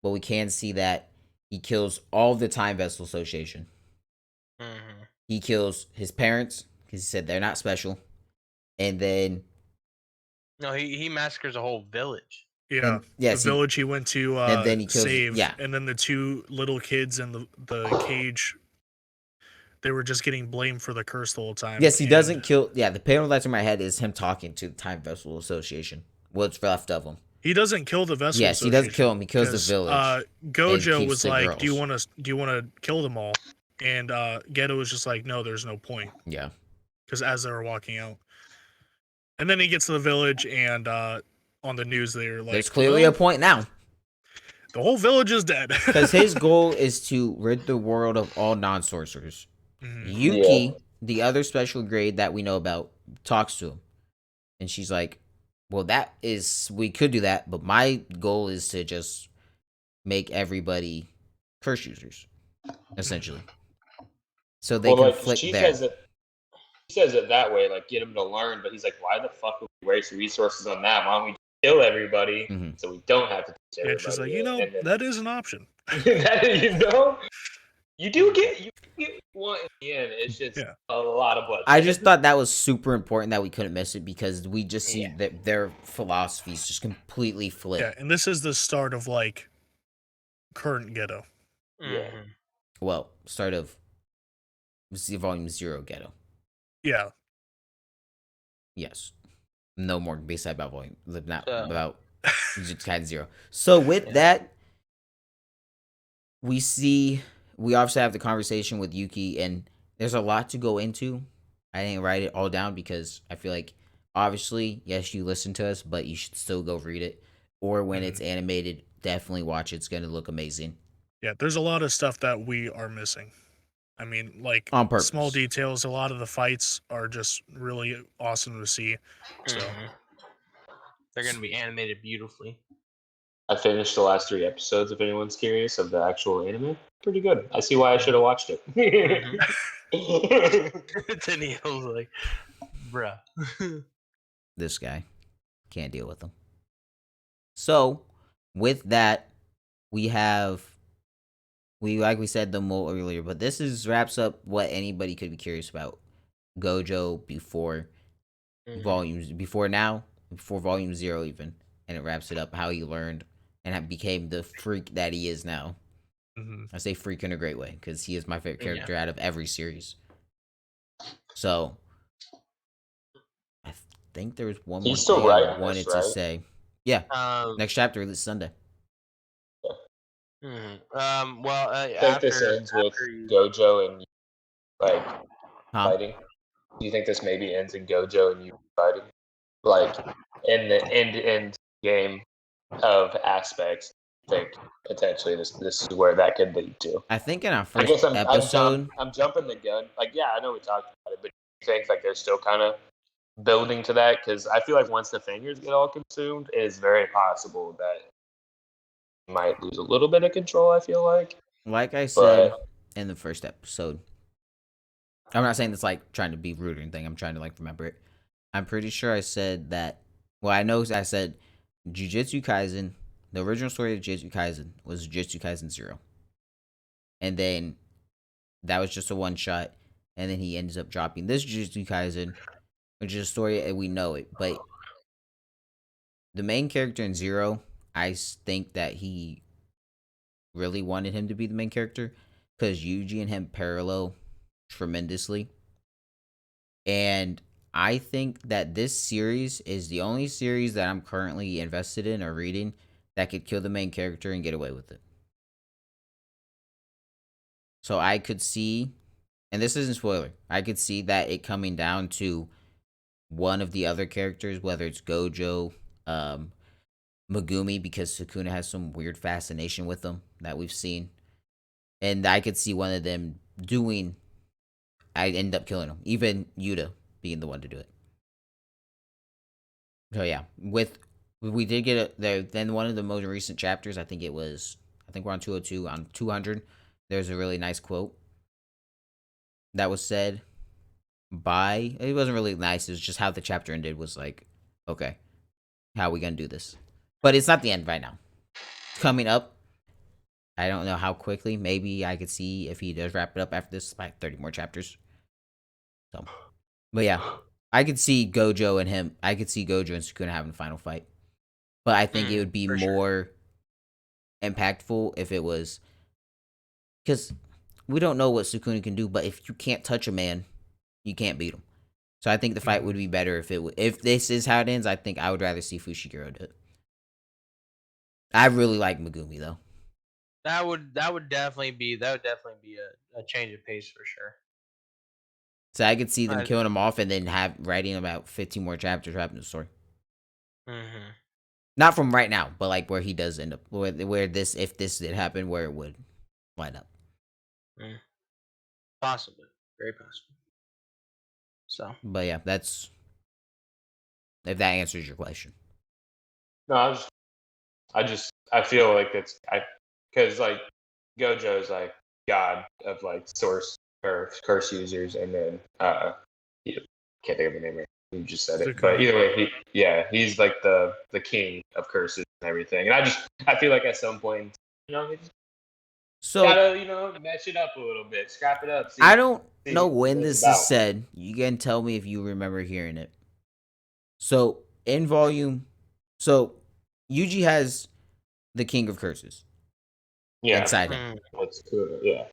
but we can see that he kills all the Time Vessel Association. He kills his parents because he said they're not special, and then no, he massacres a whole village. Yeah, and, yes, the village he went to and then he kills, save, yeah, and then the two little kids in the cage, they were just getting blamed for the curse the whole time. Yes, he doesn't kill. Yeah, the panel that's in my head is him talking to the Time Vessel Association. What's left of him? He doesn't kill the vessel. Yes, he doesn't kill him. He kills the village. Gojo was like, "Do you want to kill them all?" And Geto was just like, "No, there's no point." Yeah, because as they were walking out, and then he gets to the village, and on the news they were like, there's clearly a point now. The whole village is dead. Because his goal is to rid the world of all non-sorcerers. Yuki, the other special grade that we know about, talks to him. And she's like, well, we could do that, but my goal is to just make everybody curse users, essentially. So they conflict there. She says it that way, like get him to learn, but he's like, why the fuck would we waste resources on that? Why don't we kill everybody so we don't have to teach everybody? And she's like, that is an option. You do get what you want in the end. It's just a lot of blood. I just thought that was super important that we couldn't miss it, because we just see that their philosophies just completely flip. Yeah, and this is the start of like current Geto. Yeah. Well, start of Volume 0 Geto. Yeah. Yes. No more beside about volume. Not about Jujutsu Kaisen 0. So with that, we obviously have the conversation with Yuki, and there's a lot to go into. I didn't write it all down because I feel like obviously, yes, you listen to us, but you should still go read it. Or when it's animated, definitely watch it. It's gonna look amazing. Yeah, there's a lot of stuff that we are missing. I mean, like On purpose. small details. A lot of the fights are just really awesome to see. So Mhm. They're gonna be animated beautifully. I finished the last 3 episodes. If anyone's curious of the actual anime, pretty good. I see why I should have watched it. Tennille's like, bruh. This guy can't deal with him. So, with that, we like we said the mole earlier, but this is wraps up what anybody could be curious about Gojo before volumes before volume 0 even, and it wraps it up how he learned and became the freak that he is now. I say freak in a great way because he is my favorite character out of every series. So I think there was one more He's still thing I writing wanted this, to right? say. Yeah, next chapter this Sunday. Well, I think this ends with Gojo and like fighting. Do you think this maybe ends in Gojo and you fighting? Like in the end game of aspects, I think potentially this is where that could lead to. I think in our I first guess episode, I'm jumping the gun. Like, yeah, I know we talked about it, but you think like they're still kind of building to that? Because I feel like once the fingers get all consumed, it is very possible that you might lose a little bit of control. I feel like I said but in the first episode, I'm not saying it's like trying to be rude or anything. I'm trying to like remember it. I'm pretty sure I said that. Well, I know I said Jujutsu Kaisen. The original story of Jujutsu Kaisen was Jujutsu Kaisen 0. And then that was just a one shot. And then he ends up dropping this Jujutsu Kaisen, which is a story and we know it. But the main character in 0, I think that he really wanted him to be the main character because Yuji and him parallel tremendously. And I think that this series is the only series that I'm currently invested in or reading that could kill the main character and get away with it. So I could see, and this isn't spoiler, I could see that it coming down to one of the other characters, whether it's Gojo, Megumi, because Sukuna has some weird fascination with them that we've seen. And I could see one of them doing, I end up killing him. Even Yuta being the one to do it. So yeah, we did get a there. Then one of the most recent chapters, I think we're on 202. On 200, there's a really nice quote that was said by. It wasn't really nice. It was just how the chapter ended. Was like, okay, how are we gonna do this? But it's not the end right now. It's coming up. I don't know how quickly. Maybe I could see if he does wrap it up after this, like 30 more chapters. So, but yeah, I could see Gojo and him. I could see Gojo and Sukuna having a final fight. But I think it would be more impactful if it was because we don't know what Sukuna can do. But if you can't touch a man, you can't beat him. So I think the fight would be better if this is how it ends. I think I would rather see Fushiguro do it. I really like Megumi though. That would definitely be a change of pace for sure. So I could see them killing him off and then writing about 15 more chapters wrapping the story. Not from right now, but like where he does end up, where this, if this did happen, where it would line up. Possibly, very possible. So, but yeah, that's if that answers your question. no, I feel like because like Gojo is like god of like source or curse users, and then can't think of the name. You just said it, but either way, he's like the king of curses and everything. And I feel like at some point, so gotta match it up a little bit, scrap it up. I don't know when this is said. You can tell me if you remember hearing it. So in volume, so Yuji has the king of curses. Inside him. That's cool. Yeah.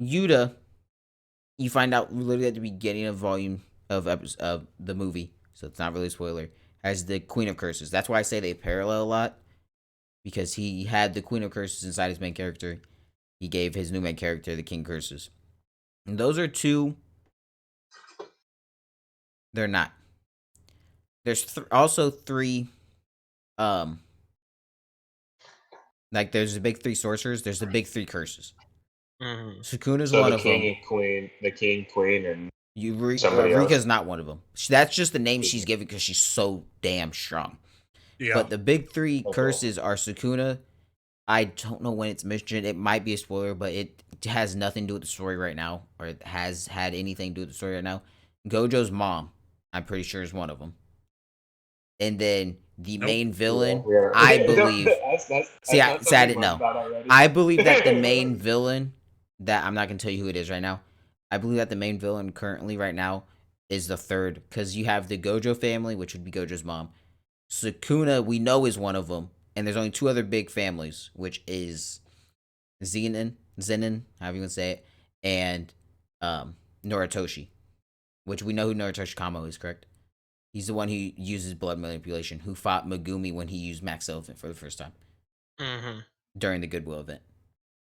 Yuta, you find out literally at the beginning of volume of the movie, so it's not really a spoiler, has the Queen of Curses. That's why I say they parallel a lot, because he had the Queen of Curses inside his main character. He gave his new main character the King of Curses. And those are two They're not. There's also three. Um, like there's the big three sorcerers. There's the big three curses. Mm-hmm. Sukuna's So one the of king them. and queen, and somebody Rika's else. not one of them. That's just the name she's given because she's so damn strong. Yeah. But the big three Okay. curses are Sukuna. I don't know when it's mentioned. It might be a spoiler, but it has nothing to do with the story right now, or it has had anything to do with the story right now. Gojo's mom, I'm pretty sure, is one of them. And then the Nope. main villain, Yeah. I believe. that's See, I something didn't Mark's know. about already. I believe that the main villain, that I'm not gonna tell you who it is right now. I believe that the main villain currently right now is the third, because you have the Gojo family, which would be Gojo's mom. Sukuna, we know, is one of them, and there's only two other big families, which is Zenin, however you want to say it, and Noritoshi, which we know who Noritoshi Kamo is, correct? He's the one who uses blood manipulation, who fought Megumi when he used Max Elephant for the first time Mm-hmm. during the Goodwill event.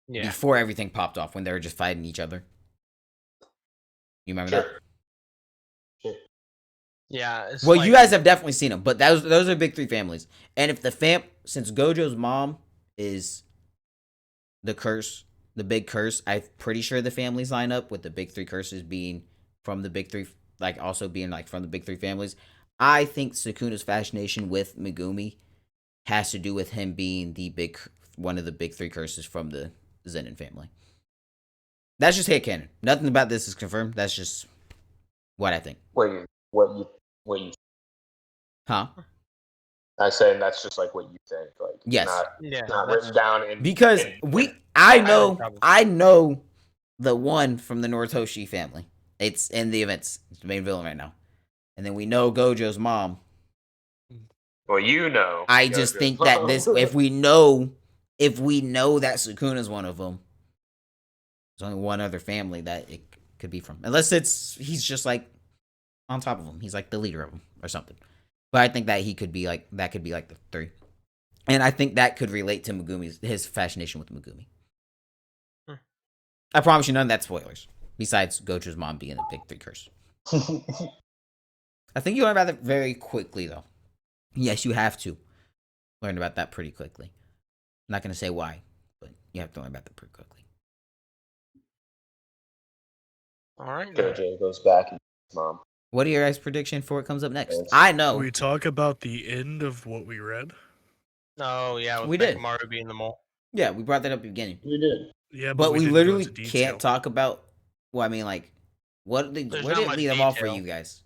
Yeah. Before everything popped off, when they were just fighting each other. You remember that? Sure. Yeah. It's Well, like, you guys have definitely seen them, but those are big three families. And if since Gojo's mom is the curse, the big curse, I'm pretty sure the families line up with the big three curses being from the big three, like also being like from the big three families. I think Sukuna's fascination with Megumi has to do with him being one of the big three curses from the Zenin family. That's just headcanon. Nothing about this is confirmed. That's just what I think. What you? Huh? I'm saying that's just like what you think. Like, Yes. not written down in Because I know the one from the Noritoshi family. It's in the events. It's the main villain right now. And then we know Gojo's mom. Well, you know. I just think that if we know that Sukuna's one of them, there's only one other family that it could be from. Unless he's just like on top of them. He's like the leader of them or something. But I think that could be like the three. And I think that could relate to his fascination with Megumi. I promise you none of that's spoilers. Besides Gojo's mom being a big three curse. I think you learn about that very quickly, though. Yes, you have to learn about that pretty quickly. I'm not going to say why, but you have to learn about that pretty quickly. all right. Gojo goes back and mom. What are your guys' prediction for what comes up next? Yes. I know. We talk about the end of what we read. Oh yeah, with We did. Maru being the mole. Yeah, we brought that up at the beginning. You did. Yeah, But we didn't go literally into detail. can't talk about. Well, I mean, like, where did There's it not much lead them off for detail. you guys?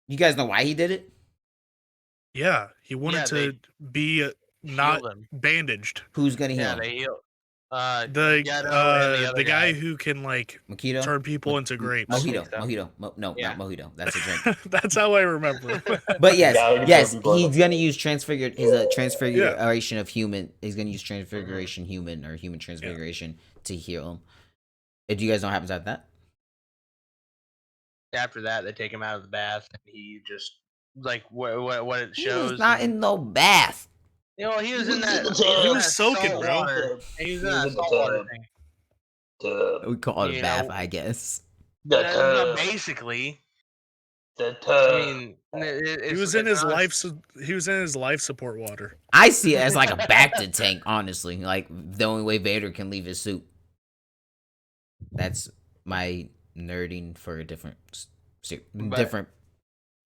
You guys know why he did it? Yeah, he wanted to be not Heal them. bandaged. Who's gonna heal Yeah, him? they heal. The Geto and the other guy who can like Mojito? turn people into grapes. Mojito. so. Mojito. No, Yeah. not Mojito. That's a drink. That's how I remember. But yes, Yeah, we can yes, tell people he's that. gonna use transfiguration of human. He's gonna use transfiguration human or human transfiguration to heal him. Do you guys know what happens after that? After that, they take him out of the bath, and he just like what it shows. He's not in no bath. You know, he was in that. He was soaking, salt bro. water. He was in He was that in the salt water tub. thing. We call it a You bath, know, I guess. The No, tub. basically. The tub. I mean, He was in his life. He was in his life support water. I see it as like a bacta tank, honestly. Like the only way Vader can leave his suit. That's my nerding for a different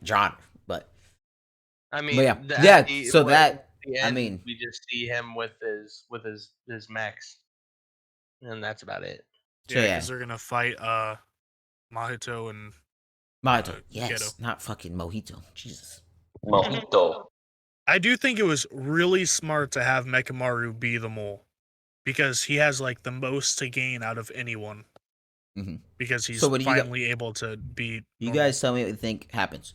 genre, but I mean, yeah, I mean, we just see him with his mechs, and that's about it. So, Yeah, yeah. because they're gonna fight Mahito and Mojito, yes, Geto. not fucking Mojito, Jesus. Mojito. I do think it was really smart to have Mekamaru be the mole, because he has like the most to gain out of anyone. Mhm. Because he's So what do you finally able to be. You normal. guys tell me what you think happens.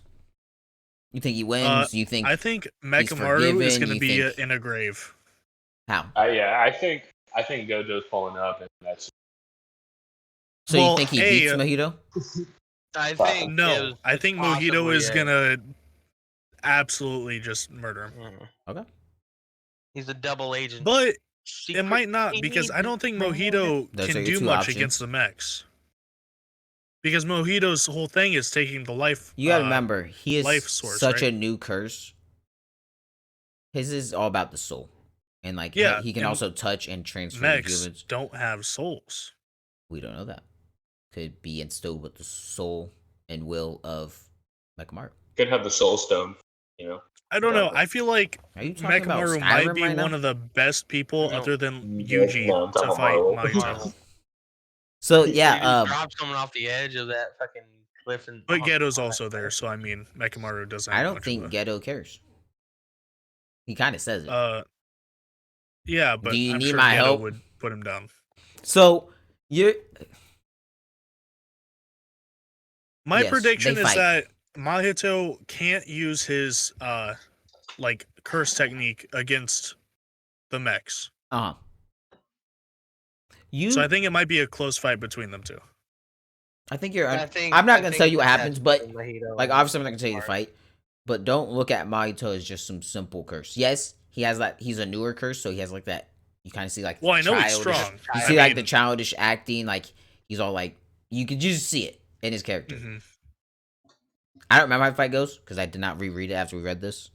You think he wins? You think I think Mekamaru is forgiven, going to you be think- in a grave. how? Yeah, I think Gojo's pulling up, and that's So Well, you think he hey, beats Mojito? I think No, I think Mojito possibly is it. gonna absolutely just murder him. Mhm. Okay. He's a double agent. But it Secret might not, because I don't think Mojito Those are can your do two much options. against the mechs. Because Mojito's whole thing is taking the life. You gotta remember, he is life source, such right? a new curse. His is all about the soul, and like Yeah, he can and also touch and transform mechs humans. don't have souls. We don't know that. Could be instilled with the soul and will of Mechamaru. Could have the soul stone, you know. I don't know. I feel like Are you talking about Mechamaru might Skyrim be right one now? of the best people No. other than No, Yuji I'm talking to about fight Marvel. Mahito. So You yeah, just drop someone off the edge of that fucking cliff and. But Geto's also there, so I mean, Mechamaru doesn't have I don't much think of Geto cares. He kind of says it. yeah, but Do you I'm need sure my Geto help? would put him down. So you. My Yes, prediction they is fight. that Mahito can't use his like curse technique against the mechs. Uh huh. You. So I think it might be a close fight between them two. I think you're. I think I'm not I gonna think tell you what it's happens, but Mahito like and obviously I'm not gonna tell you the Mechamaru. fight. But don't look at Mahito as just some simple curse. Yes, he has that. He's a newer curse, so he has like that. You kind of see like Well, I know he's childish. strong. You I see like the mean- childish acting, like he's all like you could just see it in his character. Mhm. I don't remember how the fight goes because I did not reread it after we read this,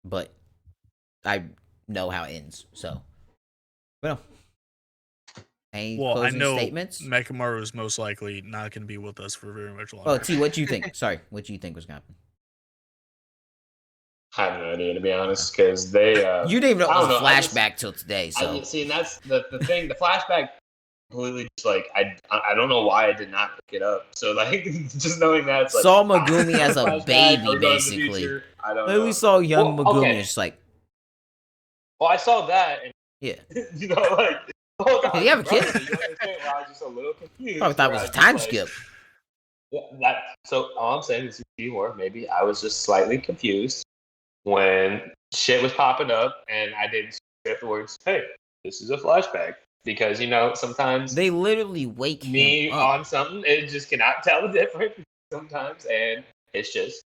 but I know how it ends. So, well, any Well, I closing know statements? Mechamaru is most likely not going to be with us for very much longer. Oh, T, what do you think? Sorry, what do you think was gonna happen? I have no idea, to be honest, because they. You didn't even know I it was a don't know, I just- flashback till today. So See, and that's the thing. The flashback completely just like I don't know why I did not pick it up. So like just knowing that it's like saw Megumi as a flashback, baby, are we going to the basically. future? I don't Like, know. we saw young Well, Megumi, okay. and it's like, Well, I saw that, and yeah, you know, like the whole time, Did he have a bro, kid? you understand why I was just a little confused. probably thought it where was a I time just, like, skip. Yeah, so all I'm saying is more. Maybe I was just slightly confused when shit was popping up, and I didn't see afterwards. Hey, this is a flashback because you know sometimes They literally wake me him up. on something, it just cannot tell the difference sometimes, and it's just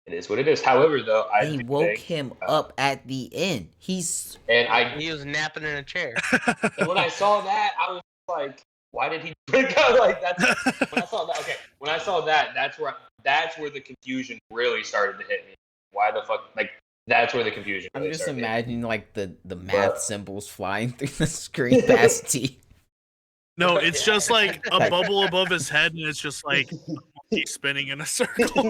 it is what it is. However, though, I They do woke think, him up at the end. He's and He was napping in a chair. and when I saw that, I was like, why did he break out like that? When I saw that, okay, when I saw that, that's where the confusion really started to hit me. Why the fuck? Like that's where the confusion. I'm Really just started imagining like the math But- symbols flying through the screen past T. No, it's just like a Like- bubble above his head, and it's just like he's spinning in a circle. it's a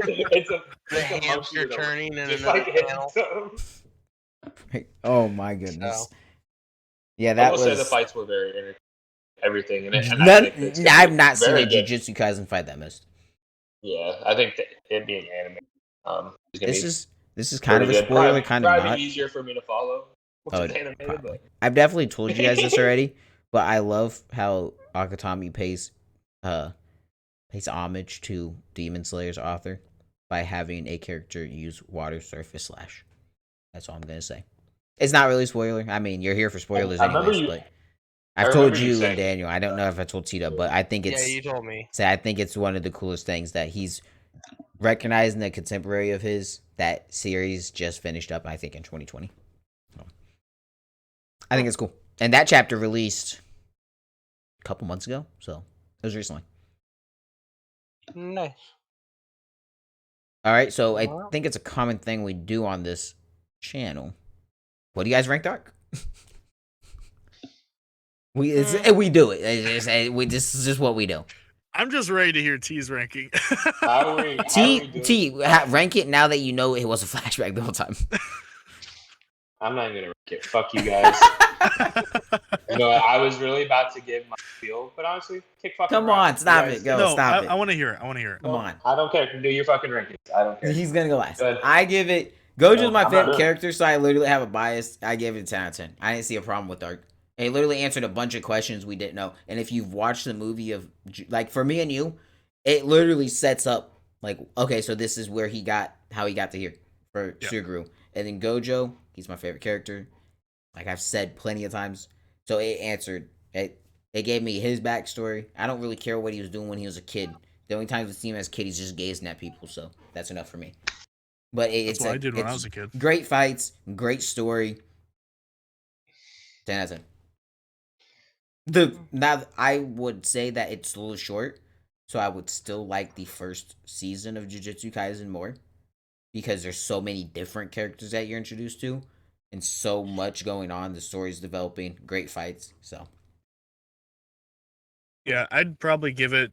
The it's a monkey hamster with a- turning in just another like hitting channel. something. Oh my goodness. So, Yeah, I that will was. say the fights were very everything, and I None, think it's gonna I've be not seen very a good. Jujutsu Kaisen fight that missed. Yeah, I think that it being anime, is gonna be This is kind of a pretty good. spoiler, Probably, kind of probably not. easier for me to follow. Which Oh, is animated, probably. but I've definitely told you guys this already, but I love how Akatami pays homage to Demon Slayer's author by having a character use water surface slash. That's all I'm gonna say. It's not really a spoiler. I mean, you're here for spoilers I remember anyways, you- but I I've told remember you you and saying- Daniel. I don't know if I told Tito, but I think yeah, it's you told me. I think it's one of the coolest things that he's recognizing a contemporary of his that series just finished up, I think, in 2020. So, I think it's cool. And that chapter released a couple months ago, so it was recently. Nice. All right, so I Wow. think it's a common thing we do on this channel. What do you guys rank Dark? We do it. This is just what we do. I'm just ready to hear T's ranking. How are we doing? Rank it now that you know it was a flashback the whole time. I'm not even gonna rank it. Fuck you guys. You know, I was really about to give my feel, but honestly, kick fucking Come rock. on, stop You guys- it, go. no, stop it. I want to hear it. I want to hear it. Come on. I don't care. Do your fucking rankings. I don't care. He's gonna go last. Go ahead. I give it. Gojo's No, my I'm not favorite doing it. character, so I literally have a bias. I gave it a 10 out of 10. I didn't see a problem with Dark. It literally answered a bunch of questions we didn't know. And if you've watched the movie of, like, for me and you, it literally sets up, like, okay, so this is where how he got to here for Yeah. Suguru. And then Gojo, he's my favorite character. Like I've said plenty of times. So it answered. It gave me his backstory. I don't really care what he was doing when he was a kid. The only times we see him as a kid, he's just gazing at people. So that's enough for me. But That's what I did when I was a kid. Great fights, great story. 10 out of 10. Now I would say that it's a little short. So I would still like the first season of Jujutsu Kaisen more because there's so many different characters that you're introduced to and so much going on. The story's developing, great fights. So Yeah, I'd probably give it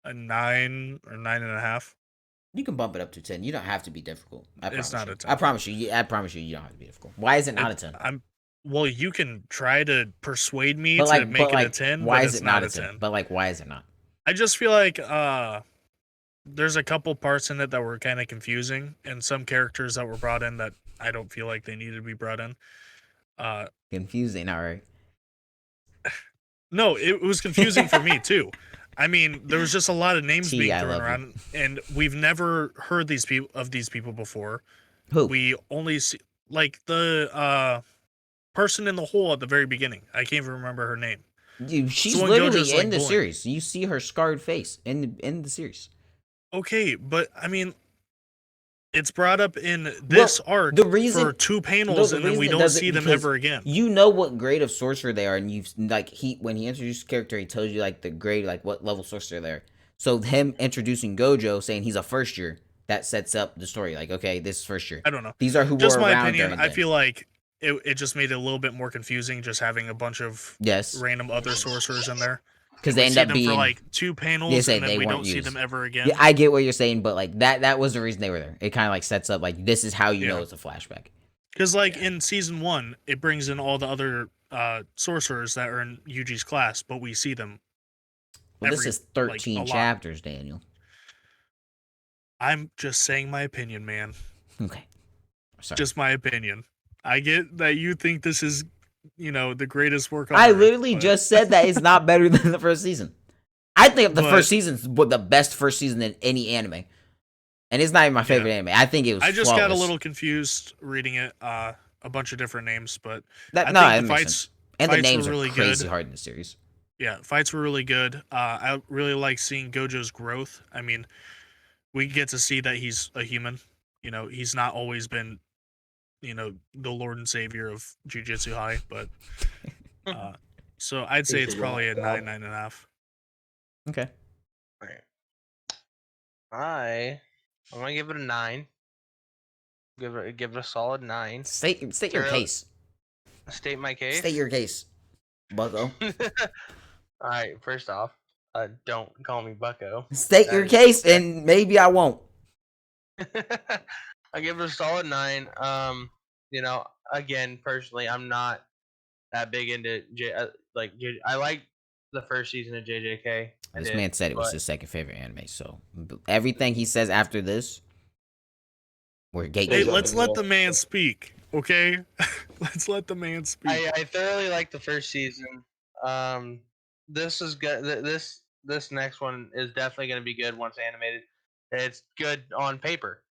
a 9 or 9.5. you can bump it up to 10. You don't have to be difficult. I It's promise not you. a 10. I promise you. I promise you. You don't have to be difficult. Why is it not a 10? Well, you can try to persuade me But to like, make it a 10, why but is it's it not not a a 10? 10. But like, why is it not? I just feel like there's a couple parts in it that were kind of confusing, and some characters that were brought in that I don't feel like they needed to be brought in. Confusing. All right. No, it was confusing for me too. I mean, there was just a lot of names T, being I thrown love you. around, and we've never heard these people before. Who? We only see like the person in the hole at the very beginning. I can't even remember her name. Dude, she's when literally Gojo's, in like, the bullying. series. You see her scarred face in the series. Okay, but I mean, it's brought up in this arc the reason for 2 panels, the and then we reason it don't does it see them because ever again. You know what grade of sorcerer they are, and you've like when he introduced the character, he tells you like the grade, like what level sorcerer they're. So him introducing Gojo, saying he's a first year, that sets up the story. Like, okay, this is first year. I don't know. These are who Just were my around opinion. during I then. feel like it just made it a little bit more confusing, just having a bunch of Yes, random other sorcerers in there. because And they we end see up them being for like 2 panels, They say and then they we weren't don't see used. them ever again. Yeah, I get what you're saying, but like that was the reason they were there. It kind of like sets up like this is how you know Yeah. it's a flashback. Because like in season 1, it brings in all the other sorcerers that are in Yuji's class, but we see them. Well, this every- is like, 13 a lot. chapters, Daniel. I'm just saying my opinion, man. Okay, sorry. Just my opinion. I get that you think this is, the greatest work on I Earth, literally but- just said that it's not better than the first season. I think the But- first season's the best first season in any anime, and it's not even my favorite anime. I think it was. I just flawless. got a little confused reading it. A bunch of different names, but That, I no, think that the makes fights sense. And the fights names were really are crazy good. hard in the series. Yeah, fights were really good. I really like seeing Gojo's growth. I mean, we get to see that he's a human. He's not always been, the Lord and Savior of Jujutsu High, but so I'd say He's it's a probably a god. 9.5. Okay. I'm gonna give it a 9. Give it a solid 9. State your Zero- case. State my case. State your case, Bucko. All right. First off, don't call me Bucko. State That your is- case, and maybe I won't. I give it a solid 9. Again, personally, I'm not that big into I like the first season of JJK. This man said it was but- his second favorite anime, so everything he says after this, we're Hey, gatekeeping. let's let the man speak, okay? Let's let the man speak. I thoroughly like the first season. This is good. This next one is definitely going to be good once animated. It's good on paper.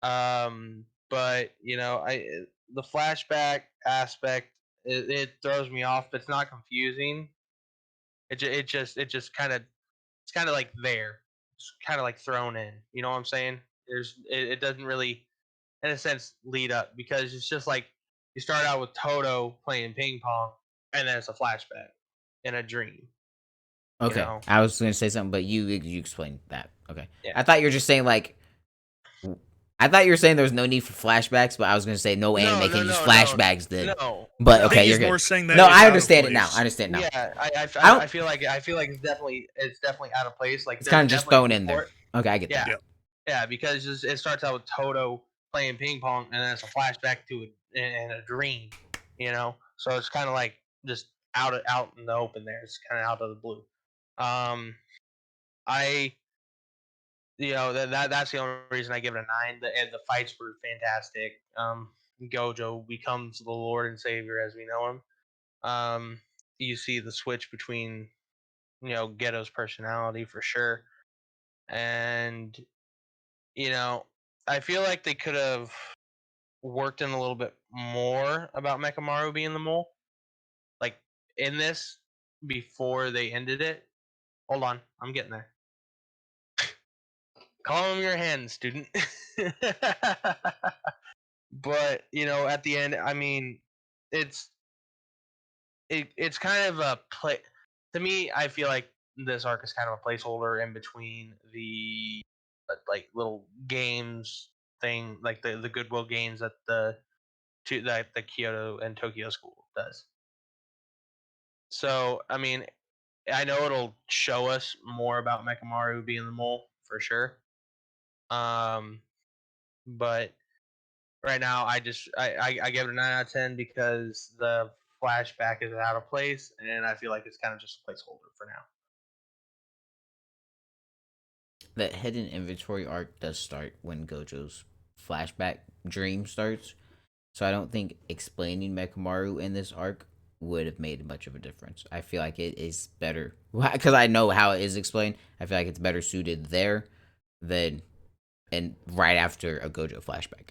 But the flashback aspect it throws me off. But it's not confusing. It just it's kind of like there. It's kind of like thrown in. You know what I'm saying? It doesn't really, in a sense, lead up because it's just like you start out with Toto playing ping pong, and then it's a flashback in a dream. Okay, know? I was going to say something, but you explained that. Okay, Yeah. I thought you were just saying like, I thought you were saying there was no need for flashbacks, but I was going to say no anime can use flashbacks then. No, But I okay, think you're he's good. more saying that No, it's I out of understand it now. place. I understand now. yeah, I I don't- feel like it's definitely out of place. Like It's kind of just definitely thrown in there. support- Okay, I get Yeah, that. Yep. yeah, because it starts out with Toto playing ping pong, and then it's a flashback to it in a dream. So it's kind of like just out in the open there. It's kind of out of the blue. That's the only reason I give it a 9. The fights were fantastic. Gojo becomes the Lord and Savior as we know him. You see the switch between Geto's personality for sure, and I feel like they could have worked in a little bit more about Mekamaru being the mole, like in this before they ended it. Hold on, I'm getting there. Calm your hand, student. But at the end, I mean, it's kind of a play. To me, I feel like this arc is kind of a placeholder in between the like little games thing, like the goodwill games that the Kyoto and Tokyo school does. So I mean, I know it'll show us more about Mechamaru being the mole for sure. But right now I give it a 9 out of 10 because the flashback is out of place, and I feel like it's kind of just a placeholder for now. That hidden inventory arc does start when Gojo's flashback dream starts. So I don't think explaining Mechamaru in this arc would have made much of a difference. I feel like it is better because I know how it is explained. I feel like it's better suited there than and right after a Gojo flashback.